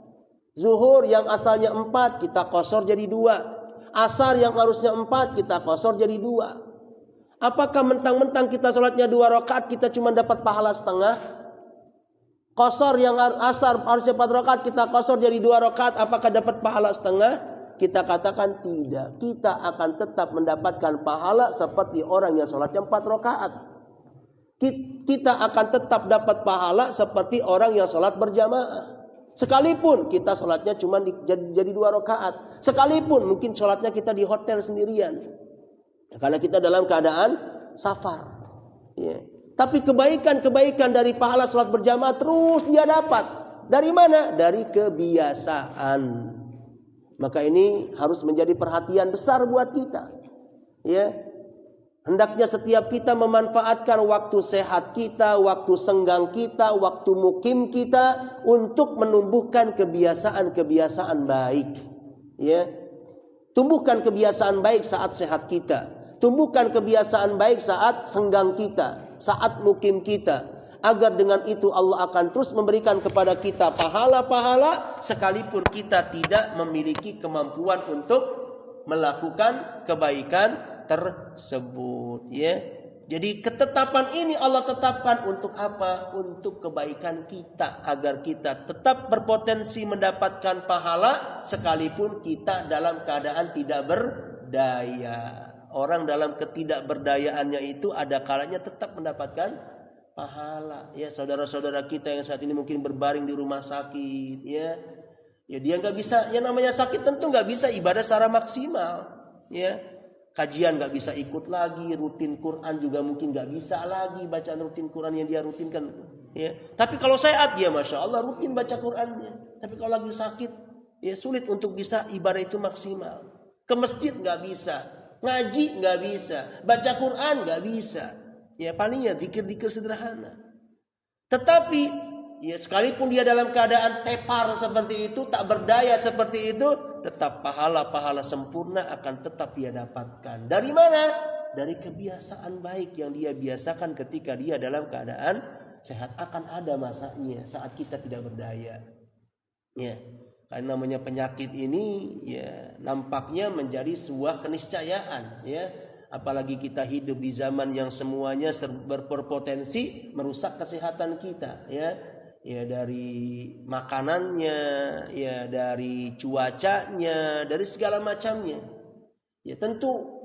Zuhur yang asalnya 4, kita qashar jadi 2. Asar yang harusnya 4, kita qashar jadi 2. Apakah mentang-mentang kita sholatnya 2 rakaat, kita cuma dapat pahala setengah? Qashar yang asar harusnya 4 rakaat, kita qashar jadi 2 rakaat, apakah dapat pahala setengah? Kita katakan tidak. Kita akan tetap mendapatkan pahala seperti orang yang sholatnya 4 rakaat. Kita akan tetap dapat pahala seperti orang yang sholat berjamaah. Sekalipun kita sholatnya cuma jadi 2 rakaat. Sekalipun mungkin sholatnya kita di hotel sendirian, karena kita dalam keadaan safar. Ya. Tapi kebaikan-kebaikan dari pahala sholat berjamaah terus dia dapat. Dari mana? Dari kebiasaan. Maka ini harus menjadi perhatian besar buat kita. Ya. Hendaknya setiap kita memanfaatkan waktu sehat kita, waktu senggang kita, waktu mukim kita untuk menumbuhkan kebiasaan-kebiasaan baik. Ya. Tumbuhkan kebiasaan baik saat sehat kita. Tumbuhkan kebiasaan baik saat senggang kita, saat mukim kita. Agar dengan itu Allah akan terus memberikan kepada kita pahala-pahala sekalipun kita tidak memiliki kemampuan untuk melakukan kebaikan tersebut, ya. Jadi ketetapan ini Allah tetapkan untuk apa? Untuk kebaikan kita, agar kita tetap berpotensi mendapatkan pahala sekalipun kita dalam keadaan tidak berdaya. Orang dalam ketidakberdayaannya itu ada kalanya tetap mendapatkan pahala. Ya, saudara-saudara kita yang saat ini mungkin berbaring di rumah sakit, ya. Ya dia nggak bisa, yang namanya sakit tentu nggak bisa ibadah secara maksimal, ya. Kajian nggak bisa ikut lagi, rutin Quran juga mungkin nggak bisa lagi bacaan rutin Quran yang dia rutinkan, ya. Tapi kalau sehat dia masya Allah rutin baca Qurannya. Tapi kalau lagi sakit, ya sulit untuk bisa ibadah itu maksimal. Ke masjid nggak bisa, ngaji nggak bisa, baca Quran nggak bisa. Ya palingnya zikir-zikir sederhana. Tetapi ya sekalipun dia dalam keadaan tepar seperti itu, tak berdaya seperti itu, tetap pahala-pahala sempurna akan tetap dia dapatkan. Dari mana? Dari kebiasaan baik yang dia biasakan ketika dia dalam keadaan sehat. Akan ada masanya saat kita tidak berdaya. Ya, karena namanya penyakit ini ya nampaknya menjadi sebuah keniscayaan, ya. Apalagi kita hidup di zaman yang semuanya berpotensi merusak kesehatan kita, ya. Ya dari makanannya, ya dari cuacanya, dari segala macamnya. Ya tentu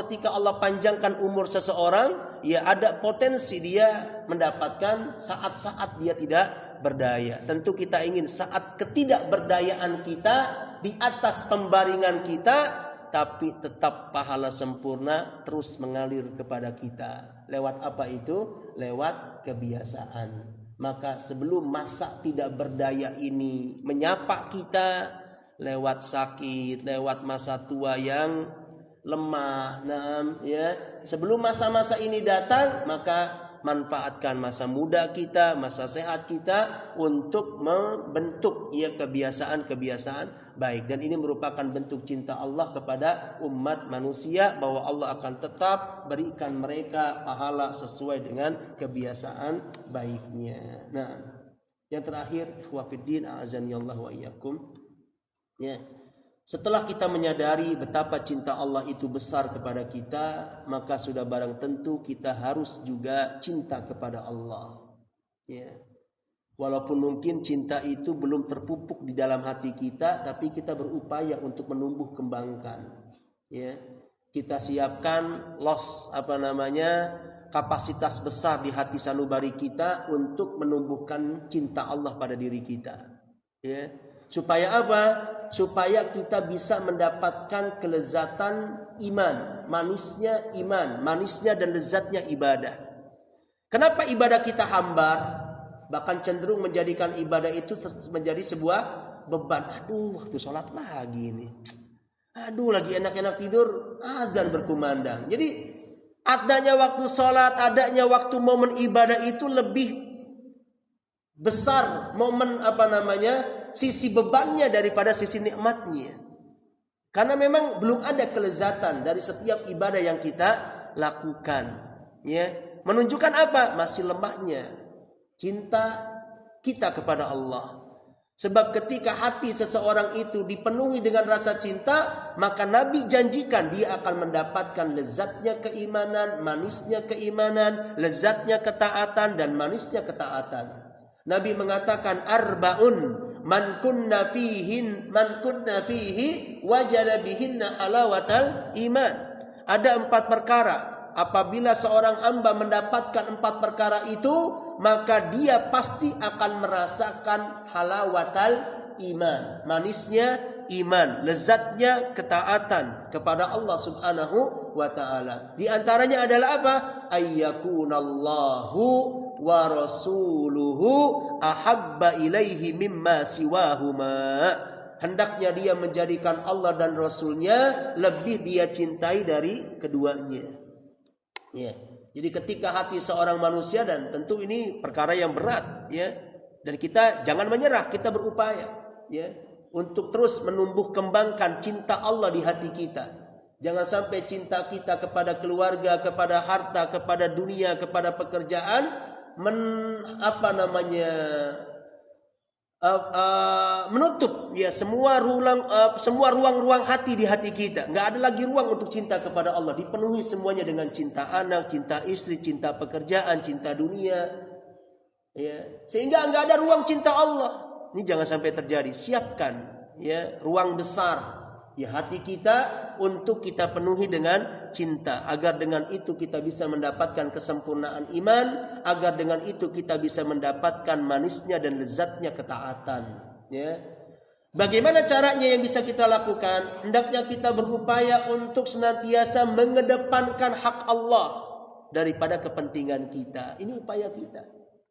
ketika Allah panjangkan umur seseorang, ya ada potensi dia mendapatkan saat-saat dia tidak berdaya. Tentu kita ingin saat ketidakberdayaan kita di atas pembaringan kita, tapi tetap pahala sempurna terus mengalir kepada kita. Lewat apa itu? Lewat kebiasaan. Maka sebelum masa tidak berdaya ini menyapa kita lewat sakit, lewat masa tua yang lemah, ya. Sebelum masa-masa ini datang, maka manfaatkan masa muda kita, masa sehat kita untuk membentuk ya kebiasaan-kebiasaan baik. Dan ini merupakan bentuk cinta Allah kepada umat manusia, bahwa Allah akan tetap berikan mereka pahala sesuai dengan kebiasaan baiknya. Nah, yang terakhir, ikhwah fiddin, a'azani Allah wa iyyakum. Ya. Setelah kita menyadari betapa cinta Allah itu besar kepada kita, maka sudah barang tentu kita harus juga cinta kepada Allah. Ya. Walaupun mungkin cinta itu belum terpupuk di dalam hati kita, tapi kita berupaya untuk menumbuh kembangkan. Ya. Kita siapkan kapasitas besar di hati sanubari kita untuk menumbuhkan cinta Allah pada diri kita. Ya. Supaya apa? Supaya kita bisa mendapatkan kelezatan iman, manisnya dan lezatnya ibadah. Kenapa ibadah kita hambar? Bahkan cenderung menjadikan ibadah itu menjadi sebuah beban. Aduh, waktu sholat lagi ini. Aduh, lagi enak-enak tidur, azan berkumandang. Jadi adanya waktu sholat, adanya waktu momen ibadah itu lebih besar momen sisi bebannya daripada sisi nikmatnya. Karena memang belum ada kelezatan dari setiap ibadah yang kita lakukan. Ya, menunjukkan apa? Masih lemahnya cinta kita kepada Allah. Sebab ketika hati seseorang itu dipenuhi dengan rasa cinta, maka Nabi janjikan dia akan mendapatkan lezatnya keimanan, manisnya keimanan, lezatnya ketaatan dan manisnya ketaatan. Nabi mengatakan arbaun man kunna fihi wajada bihinna halawatal iman. Ada 4 perkara. Apabila seorang hamba mendapatkan 4 perkara itu, maka dia pasti akan merasakan halawatal iman, manisnya iman, lezatnya ketaatan kepada Allah Subhanahu wa taala. Di antaranya adalah apa? Ayyakunallahu wa rasuluhu ahabba ilaihi mimma siwahuma. Hendaknya dia menjadikan Allah dan Rasulnya lebih dia cintai dari keduanya. Ya. Jadi ketika hati seorang manusia, dan tentu ini perkara yang berat, ya, dan kita jangan menyerah, kita berupaya, ya, untuk terus menumbuh kembangkan cinta Allah di hati kita. Jangan sampai cinta kita kepada keluarga, kepada harta, kepada dunia, kepada pekerjaan menutup ya semua ruang-ruang hati di hati kita. Nggak ada lagi ruang untuk cinta kepada Allah. Dipenuhi semuanya dengan cinta anak, cinta istri, cinta pekerjaan, cinta dunia. Ya, sehingga nggak ada ruang cinta Allah. Ini jangan sampai terjadi. Siapkan ya ruang besar ya hati kita untuk kita penuhi dengan cinta, agar dengan itu kita bisa mendapatkan kesempurnaan iman, agar dengan itu kita bisa mendapatkan manisnya dan lezatnya ketaatan. Ya. Bagaimana caranya yang bisa kita lakukan? Hendaknya kita berupaya untuk senantiasa mengedepankan hak Allah daripada kepentingan kita. Ini upaya kita.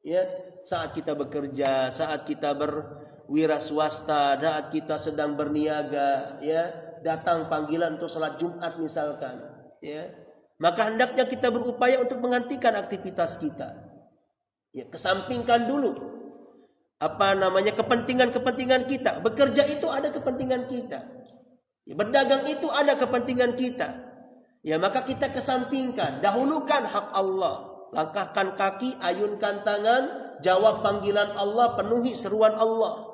Ya, saat kita bekerja, saat kita berwira swasta, saat kita sedang berniaga, ya, datang panggilan untuk sholat Jumat misalkan, ya, maka hendaknya kita berupaya untuk menghentikan aktivitas kita. Ya, kesampingkan dulu kepentingan kita. Bekerja itu ada kepentingan kita. Ya, berdagang itu ada kepentingan kita. Ya, maka kita kesampingkan, dahulukan hak Allah. Langkahkan kaki, ayunkan tangan, jawab panggilan Allah, penuhi seruan Allah.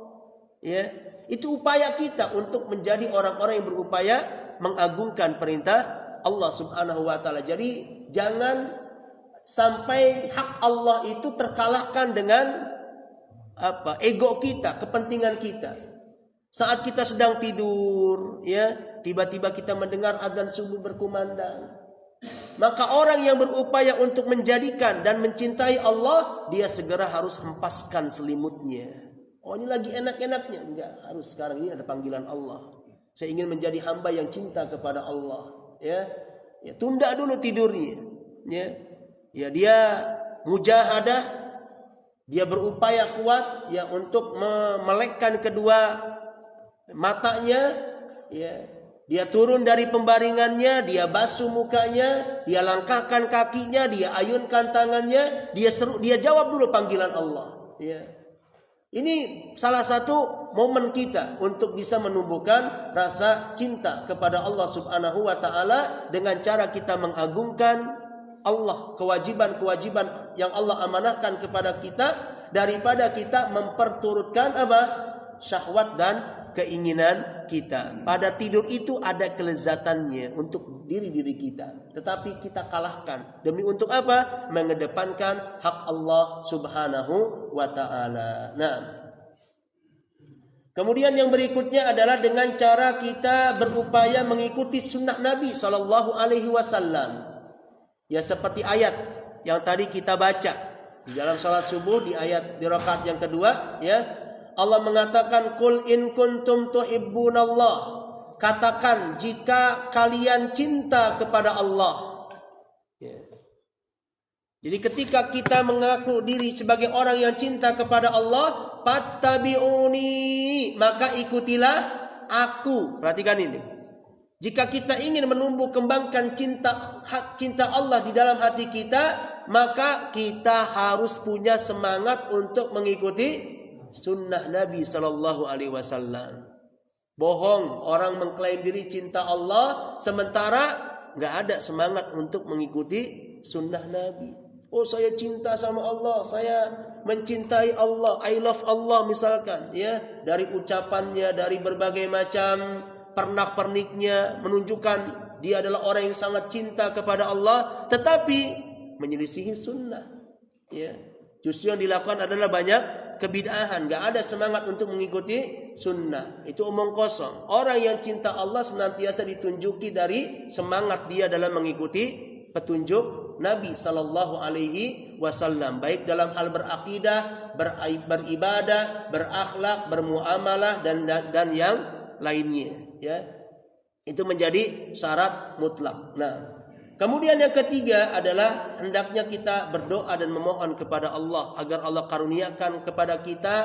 Ya, itu upaya kita untuk menjadi orang-orang yang berupaya mengagungkan perintah Allah Subhanahu wa taala. Jadi jangan sampai hak Allah itu terkalahkan dengan ego kita, kepentingan kita. Saat kita sedang tidur, ya, tiba-tiba kita mendengar azan subuh berkumandang. Maka orang yang berupaya untuk menjadikan dan mencintai Allah, dia segera harus hempaskan selimutnya. Oh, ini lagi enak-enaknya. Enggak, harus sekarang ini ada panggilan Allah. Saya ingin menjadi hamba yang cinta kepada Allah. Ya, tunda dulu tidurnya. Ya, dia mujahadah, dia berupaya kuat ya untuk memelekkan kedua matanya. Ya, dia turun dari pembaringannya, dia basuh mukanya, dia langkahkan kakinya, dia ayunkan tangannya, dia jawab dulu panggilan Allah. Ya. Ini salah satu momen kita untuk bisa menumbuhkan rasa cinta kepada Allah Subhanahu wa taala dengan cara kita mengagungkan Allah, kewajiban-kewajiban yang Allah amanahkan kepada kita, daripada kita memperturutkan syahwat dan keinginan kita. Pada tidur itu ada kelezatannya untuk diri kita. Tetapi kita kalahkan. Demi untuk apa? Mengedepankan hak Allah Subhanahu wa ta'ala. Nah, kemudian yang berikutnya adalah dengan cara kita berupaya mengikuti sunnah Nabi Sallallahu Alaihi Wasallam. Ya, seperti ayat yang tadi kita baca di dalam salat subuh di rakaat yang kedua, ya. Allah mengatakan, "Qul in kuntum tuhibbunallah." Katakan jika kalian cinta kepada Allah. Ya. Jadi ketika kita mengaku diri sebagai orang yang cinta kepada Allah, fattabi'uni, maka ikutilah aku. Perhatikan ini. Jika kita ingin menumbuh kembangkan cinta Allah di dalam hati kita, maka kita harus punya semangat untuk mengikuti sunnah Nabi Sallallahu Alaihi Wasallam. Bohong orang mengklaim diri cinta Allah sementara nggak ada semangat untuk mengikuti sunnah Nabi. Oh, saya cinta sama Allah, saya mencintai Allah, I love Allah misalkan, ya, dari ucapannya, dari berbagai macam pernak-perniknya menunjukkan dia adalah orang yang sangat cinta kepada Allah, tetapi menyelisihi sunnah, ya. Justru yang dilakukan adalah banyak kebid'ahan, gak ada semangat untuk mengikuti sunnah. Itu omong kosong. Orang yang cinta Allah senantiasa ditunjuki dari semangat dia dalam mengikuti petunjuk Nabi Sallallahu Alaihi Wasallam, baik dalam hal berakidah, beribadah, berakhlak, bermuamalah dan yang lainnya. Ya, itu menjadi syarat mutlak. Nah, kemudian yang ketiga adalah hendaknya kita berdoa dan memohon kepada Allah agar Allah karuniakan kepada kita,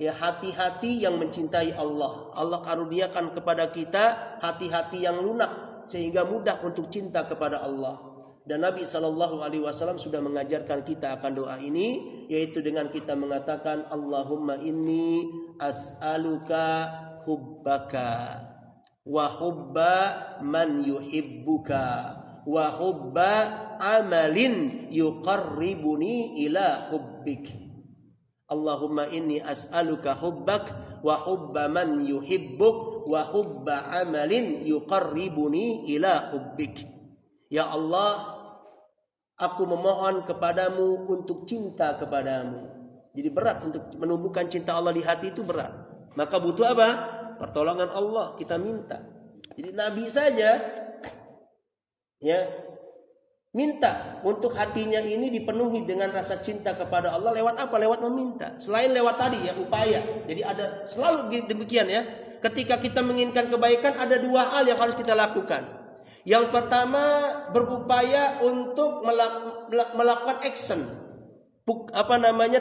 ya, hati-hati yang mencintai Allah. Allah karuniakan kepada kita hati-hati yang lunak sehingga mudah untuk cinta kepada Allah. Dan Nabi Shallallahu Alaihi Wasallam sudah mengajarkan kita akan doa ini, yaitu dengan kita mengatakan Allahumma inni as'aluka hubbaka wa hubba man yuhibbuka wa hubba amalin yuqarribuni ila hubbik. Allahumma inni as'aluka hubbak wa hubba man yuhibbuk wa hubba amalin yuqarribuni ila hubbik. Ya Allah, aku memohon kepadamu untuk cinta kepadamu. Jadi berat untuk menumbuhkan cinta Allah di hati, itu berat. Maka butuh apa? Pertolongan Allah, kita minta. Jadi Nabi saja, ya, minta untuk hatinya ini dipenuhi dengan rasa cinta kepada Allah. Lewat apa? Lewat meminta. Selain lewat tadi, ya, upaya. Jadi ada selalu demikian, ya. Ketika kita menginginkan kebaikan, ada dua hal yang harus kita lakukan. Yang pertama, berupaya untuk melakukan action,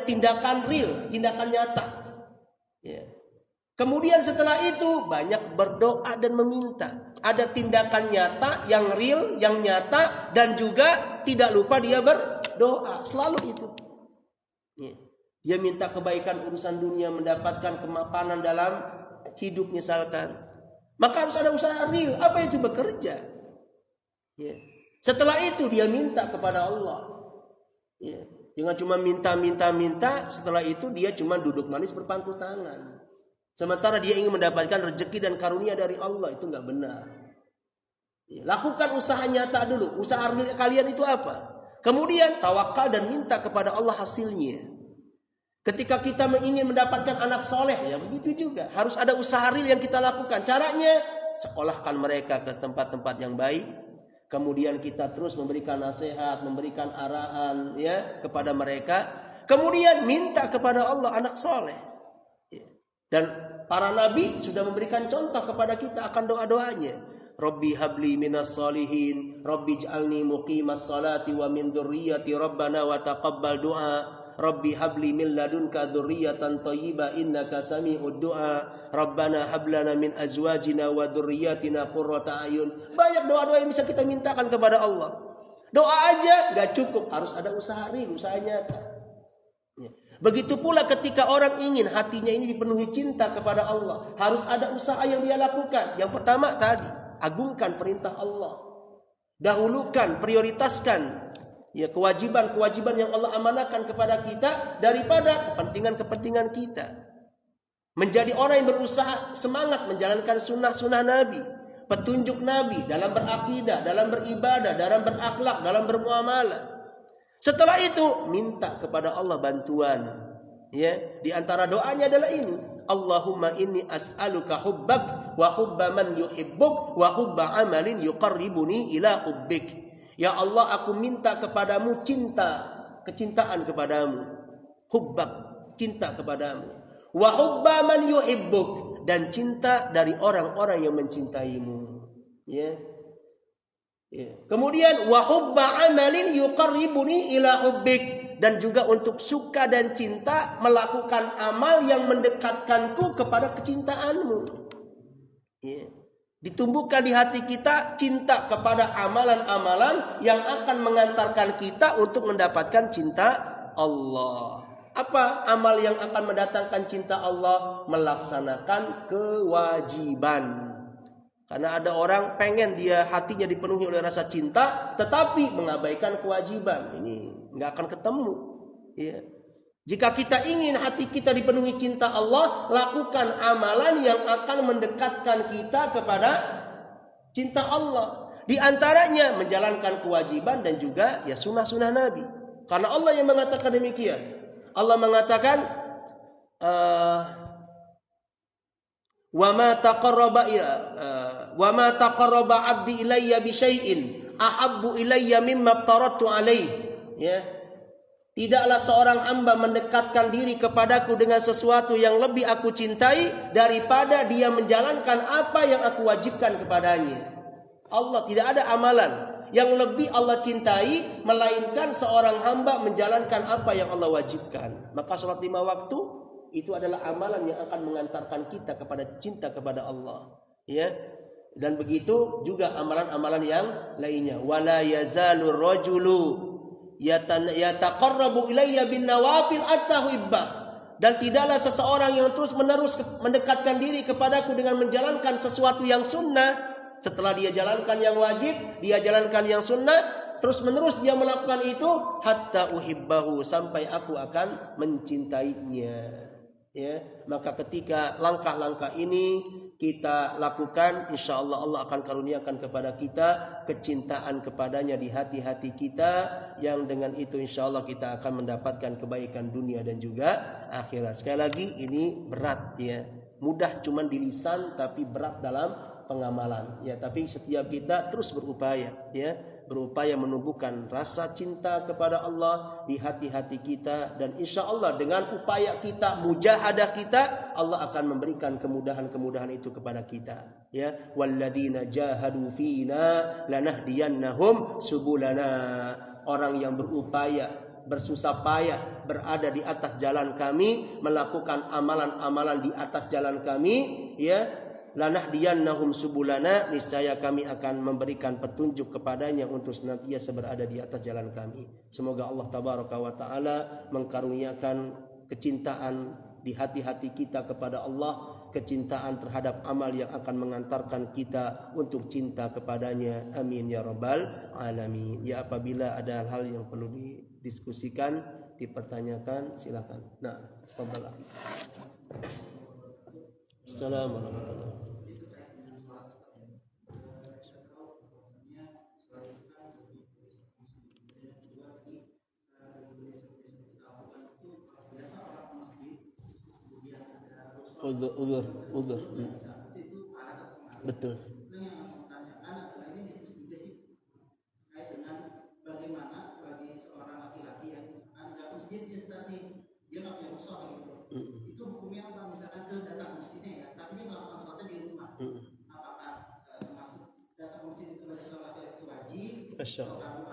tindakan real, tindakan nyata. Ya. Kemudian setelah itu banyak berdoa dan meminta. Ada tindakan nyata yang real, yang nyata, dan juga tidak lupa dia berdoa. Selalu itu. Ya. Dia minta kebaikan urusan dunia, mendapatkan kemapanan dalam hidup misalkan. Maka harus ada usaha real. Apa itu? Bekerja. Ya. Setelah itu dia minta kepada Allah. Ya. Jangan cuma minta. Setelah itu dia cuma duduk manis berpangku tangan. Sementara dia ingin mendapatkan rezeki dan karunia dari Allah. Itu enggak benar. Ya. Lakukan usaha nyata dulu. Usaha kalian itu apa? Kemudian tawakal dan minta kepada Allah hasilnya. Ketika kita ingin mendapatkan anak soleh, ya begitu juga. Harus ada usaha real yang kita lakukan. Caranya, sekolahkan mereka ke tempat-tempat yang baik. Kemudian kita terus memberikan nasihat, memberikan arahan, ya, kepada mereka. Kemudian minta kepada Allah anak soleh. Dan para nabi sudah memberikan contoh kepada kita akan doa-doanya. Rabbi habli minas solihin, Rabbi ij'alni muqimas salati wa min dzurriyyati Rabbana wa taqabbal du'a. Rabbi habli min ladunka dzurriyyatan thayyibah innaka sami'ud du'a. Rabbana hablana min azwajina wa dzurriyyatina qurrata a'yun. Banyak doa-doa yang bisa kita mintakan kepada Allah. Doa aja enggak cukup, harus ada usaha real, usaha nyata. Ya. Begitu pula ketika orang ingin hatinya ini dipenuhi cinta kepada Allah, harus ada usaha yang dia lakukan. Yang pertama tadi, agungkan perintah Allah. Dahulukan, prioritaskan, ya, kewajiban-kewajiban yang Allah amanahkan kepada kita daripada kepentingan-kepentingan kita. menjadi orang yang berusaha semangat menjalankan sunnah-sunnah Nabi, petunjuk Nabi dalam berakidah, dalam beribadah, dalam berakhlak, dalam bermuamalah. Setelah itu minta kepada Allah bantuan. Ya, di antara doanya adalah ini. Allahumma inni as'aluka hubbak wa hubba man yuhibbuk wa hubba amalin yuqarribuni ila hubbik. Ya Allah, aku minta kepadamu kecintaan kepadamu. Hubbak, cinta kepadamu. Wa hubba man yuhibbuk, dan cinta dari orang-orang yang mencintaimu. Ya. Ya. Kemudian wa hubba amalin yuqarribuni ila hubbik, dan juga untuk suka dan cinta melakukan amal yang mendekatkanku kepada kecintaanmu. Ya. Ditumbuhkan di hati kita cinta kepada amalan-amalan yang akan mengantarkan kita untuk mendapatkan cinta Allah. Apa amal yang akan mendatangkan cinta Allah? Melaksanakan kewajiban. Karena ada orang pengen dia hatinya dipenuhi oleh rasa cinta, tetapi mengabaikan kewajiban. Ini nggak akan ketemu. Ya. Jika kita ingin hati kita dipenuhi cinta Allah, lakukan amalan yang akan mendekatkan kita kepada cinta Allah. Di antaranya menjalankan kewajiban dan juga ya sunnah-sunnah Nabi. Karena Allah yang mengatakan demikian. Allah mengatakan wa ma taqarraba 'abdi ilayya bi syai'in ahabbu ilayya mimma aftaratu alaih. Ya. Tidaklah seorang hamba mendekatkan diri kepadaku dengan sesuatu yang lebih aku cintai daripada dia menjalankan apa yang aku wajibkan kepadanya. Allah, tidak ada amalan yang lebih Allah cintai melainkan seorang hamba menjalankan apa yang Allah wajibkan. Maka sholat 5 waktu itu adalah amalan yang akan mengantarkan kita kepada cinta kepada Allah. Ya. Dan begitu juga amalan-amalan yang lainnya. Wala yazalur rajulu yataqarrabu ilayya bin nawafil at-tahibba. Dan tidaklah seseorang yang terus-menerus mendekatkan diri kepadaku dengan menjalankan sesuatu yang sunnah. Setelah dia jalankan yang wajib, dia jalankan yang sunnah, terus-menerus dia melakukan itu hatta uhibbahu, sampai aku akan mencintainya. Ya, maka ketika langkah-langkah ini kita lakukan, insya Allah Allah akan karuniakan kepada kita kecintaan kepadanya di hati-hati kita, yang dengan itu insya Allah kita akan mendapatkan kebaikan dunia dan juga akhirat. Sekali lagi ini berat ya, mudah cuman di lisan tapi berat dalam pengamalan ya. Tapi setiap kita terus berupaya ya, berupaya menumbuhkan rasa cinta kepada Allah di hati-hati kita, dan insya Allah dengan upaya kita, mujahadah kita, Allah akan memberikan kemudahan-kemudahan itu kepada kita ya. Walladzina jahadu fina lanahdiyannahum subulana. Orang yang berupaya, bersusah payah berada di atas jalan kami, melakukan amalan-amalan di atas jalan kami ya, lanahdiyannahum subulana, niscaya kami akan memberikan petunjuk kepadanya untuk senantiasa berada di atas jalan kami. Semoga Allah tabaraka wa taala mengkaruniakan kecintaan di hati-hati kita kepada Allah, kecintaan terhadap amal yang akan mengantarkan kita untuk cinta kepadanya. Amin ya rabbal alamin. Ya, apabila ada hal yang perlu didiskusikan, dipertanyakan, silakan. Nah, fadhal. Assalamualaikum warahmatullahi wabarakatuh. Udzur. Betul. Masya Allah.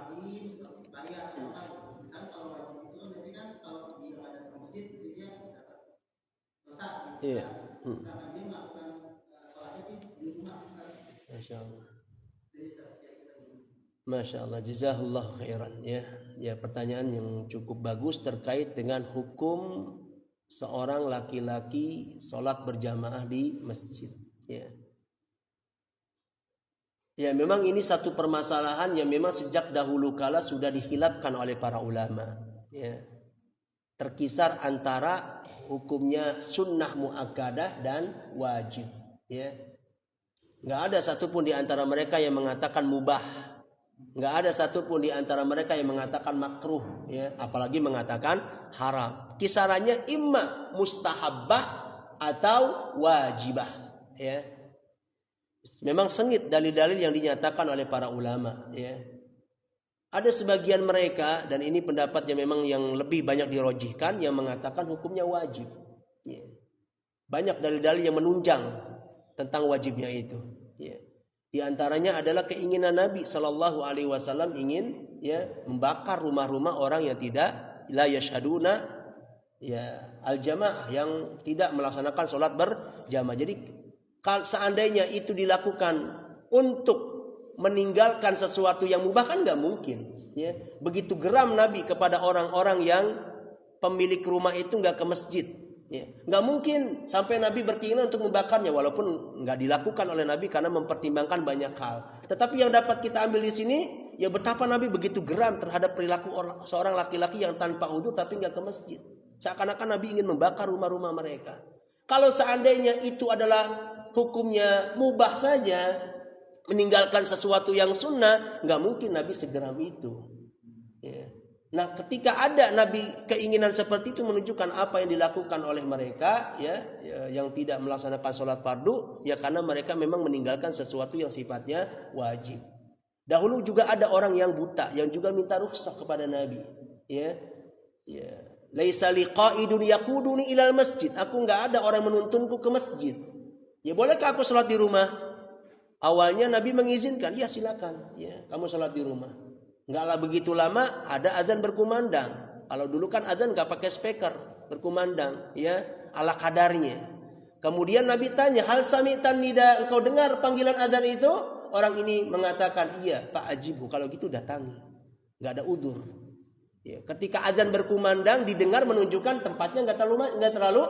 Iya. Masya Allah. Masya Allah. Jazakallah khairan ya. Ya, pertanyaan yang cukup bagus terkait dengan hukum seorang laki-laki sholat berjamaah di masjid. Ya. Ya, memang ini satu permasalahan yang memang sejak dahulu kala sudah dihilafkan oleh para ulama. Ya. Terkisar antara hukumnya sunnah muakkadah dan wajib, ya. Nggak ada satupun di antara mereka yang mengatakan mubah, nggak ada satupun di antara mereka yang mengatakan makruh, ya, apalagi mengatakan haram. Kisarannya imma mustahabbah atau wajibah, ya. Memang sengit dalil-dalil yang dinyatakan oleh para ulama, ya. Ada sebagian mereka, dan ini pendapat yang memang yang lebih banyak dirojihkan, yang mengatakan hukumnya wajib, ya. Banyak dalil-dalil yang menunjang tentang wajibnya itu, ya. Di antaranya adalah keinginan Nabi Shallallahu Alaihi Wasallam ingin, ya, membakar rumah-rumah orang yang tidak la yashhaduna, ya, al jamaah, yang tidak melaksanakan sholat berjamaah. Jadi seandainya itu dilakukan untuk meninggalkan sesuatu yang mubah, kan nggak mungkin, ya. Begitu geram Nabi kepada orang-orang yang pemilik rumah itu nggak ke masjid, ya. Nggak mungkin sampai Nabi berkeinginan untuk membakarnya, walaupun nggak dilakukan oleh Nabi karena mempertimbangkan banyak hal. Tetapi yang dapat kita ambil di sini, ya, betapa Nabi begitu geram terhadap perilaku seorang laki-laki yang tanpa wudu tapi nggak ke masjid. Seakan-akan Nabi ingin membakar rumah-rumah mereka. Kalau seandainya itu adalah hukumnya mubah saja, meninggalkan sesuatu yang sunnah, nggak mungkin Nabi segeram itu, ya. Nah, ketika ada Nabi keinginan seperti itu, menunjukkan apa yang dilakukan oleh mereka, ya, yang tidak melaksanakan sholat fardu, ya, karena mereka memang meninggalkan sesuatu yang sifatnya wajib. Dahulu juga ada orang yang buta yang juga minta rukhsah kepada Nabi, ya, ya. Laisa liqaidun yaquduni ilal masjid. Aku nggak ada orang menuntunku ke masjid. Ya, bolehkah aku sholat di rumah? Awalnya Nabi mengizinkan, ya silakan, ya, kamu sholat di rumah. Enggaklah begitu lama ada azan berkumandang. Kalau dulu kan azan nggak pakai speaker, berkumandang, ya, ala kadarnya. Kemudian Nabi tanya, hal sami'tan nida, engkau dengar panggilan azan itu? Orang ini mengatakan, iya, Pak ajibu, kalau gitu datangi, nggak ada udzur. Ya, ketika azan berkumandang didengar, menunjukkan tempatnya nggak terlalu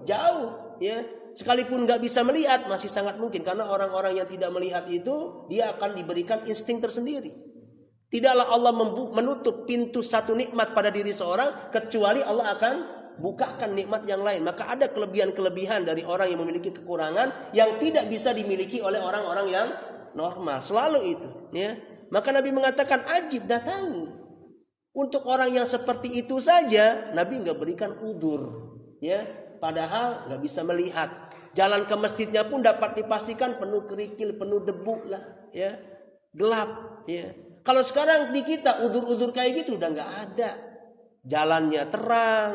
jauh, ya. Sekalipun nggak bisa melihat, masih sangat mungkin, karena orang-orang yang tidak melihat itu dia akan diberikan insting tersendiri. Tidaklah Allah menutup pintu satu nikmat pada diri seorang kecuali Allah akan bukakan nikmat yang lain. Maka ada kelebihan-kelebihan dari orang yang memiliki kekurangan yang tidak bisa dimiliki oleh orang-orang yang normal. Selalu itu, ya. Maka Nabi mengatakan, ajib, datangi. Untuk orang yang seperti itu saja Nabi nggak berikan udzur, ya. Padahal nggak bisa melihat. Jalan ke masjidnya pun dapat dipastikan penuh kerikil, penuh debu lah, ya, gelap, ya. Kalau sekarang di kita udzur-udzur kayak gitu udah nggak ada. Jalannya terang,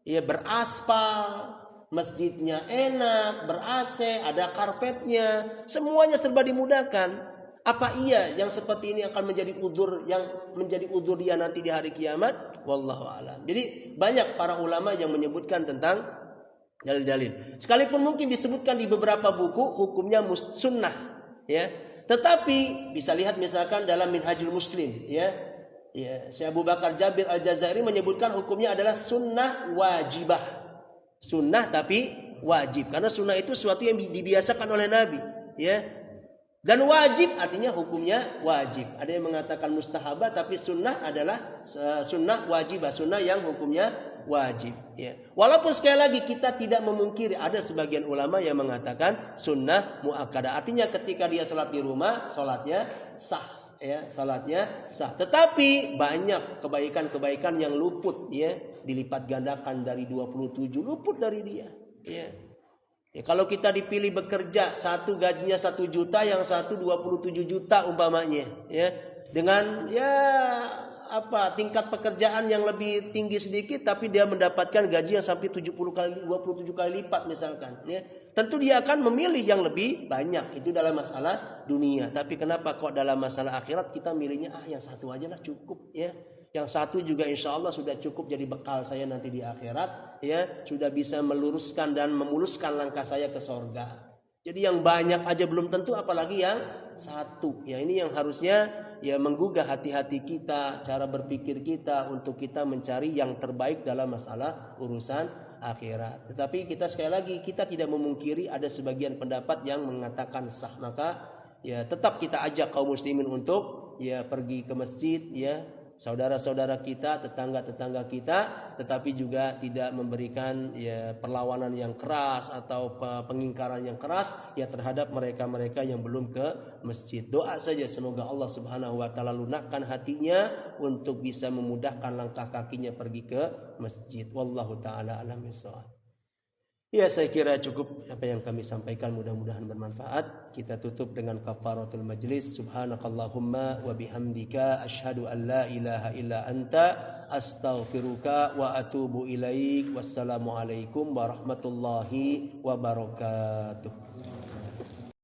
ya, beraspal, masjidnya enak, ber-AC, ada karpetnya, semuanya serba dimudahkan. Apa iya yang seperti ini akan menjadi udzur, yang menjadi udzur dia nanti di hari kiamat? Wallahu a'lam. Jadi banyak para ulama yang menyebutkan tentang dalil-dalil. Sekalipun mungkin disebutkan di beberapa buku hukumnya sunnah, ya. Tetapi bisa lihat misalkan dalam Minhajul Muslim, ya. Ya, Syekh Abu Bakar Jabir Al-Jazairi menyebutkan hukumnya adalah sunnah wajibah. Sunnah tapi wajib, karena sunnah itu sesuatu yang dibiasakan oleh Nabi, ya. Dan wajib artinya hukumnya wajib. Ada yang mengatakan mustahabah, tapi sunnah adalah sunnah wajibah, sunnah yang hukumnya wajib, ya. Walaupun sekali lagi kita tidak memungkiri ada sebagian ulama yang mengatakan sunnah muakkadah, artinya ketika dia sholat di rumah sholatnya sah, ya, sholatnya sah. Tetapi banyak kebaikan-kebaikan yang luput, ya, dilipat gandakan dari 27, luput dari dia, ya. Ya, kalau kita dipilih bekerja, satu gajinya 1 juta, yang satu 27 juta umpamanya, ya, dengan, ya, tingkat pekerjaan yang lebih tinggi sedikit, tapi dia mendapatkan gaji yang sampai 27 kali lipat misalkan, ya. Tentu dia akan memilih yang lebih banyak. Itu dalam masalah dunia. Tapi kenapa kok dalam masalah akhirat kita milihnya yang satu aja lah cukup, ya. Yang satu juga insya Allah sudah cukup jadi bekal saya nanti di akhirat, ya, sudah bisa meluruskan dan memuluskan langkah saya ke sorga. Jadi yang banyak aja belum tentu, apalagi yang satu. Ya, ini yang harusnya, ya, menggugah hati-hati kita, cara berpikir kita untuk kita mencari yang terbaik dalam masalah urusan akhirat. Tetapi kita sekali lagi kita tidak memungkiri ada sebagian pendapat yang mengatakan sah. Maka, ya, tetap kita ajak kaum muslimin untuk, ya, pergi ke masjid, ya, saudara-saudara kita, tetangga-tetangga kita, tetapi juga tidak memberikan perlawanan yang keras atau pengingkaran yang keras terhadap mereka-mereka yang belum ke masjid. Doa saja semoga Allah Subhanahu wa taala lunakkan hatinya untuk bisa memudahkan langkah kakinya pergi ke masjid. Wallahu taala alam bissawab. Ya, saya kira cukup apa yang kami sampaikan, mudah-mudahan bermanfaat. Kita tutup dengan kafaratul majlis. Subhanakallahumma wa bihamdika asyhadu an la ilaha illa anta astaghfiruka wa atubu ilaik. Wassalamualaikum warahmatullahi wabarakatuh.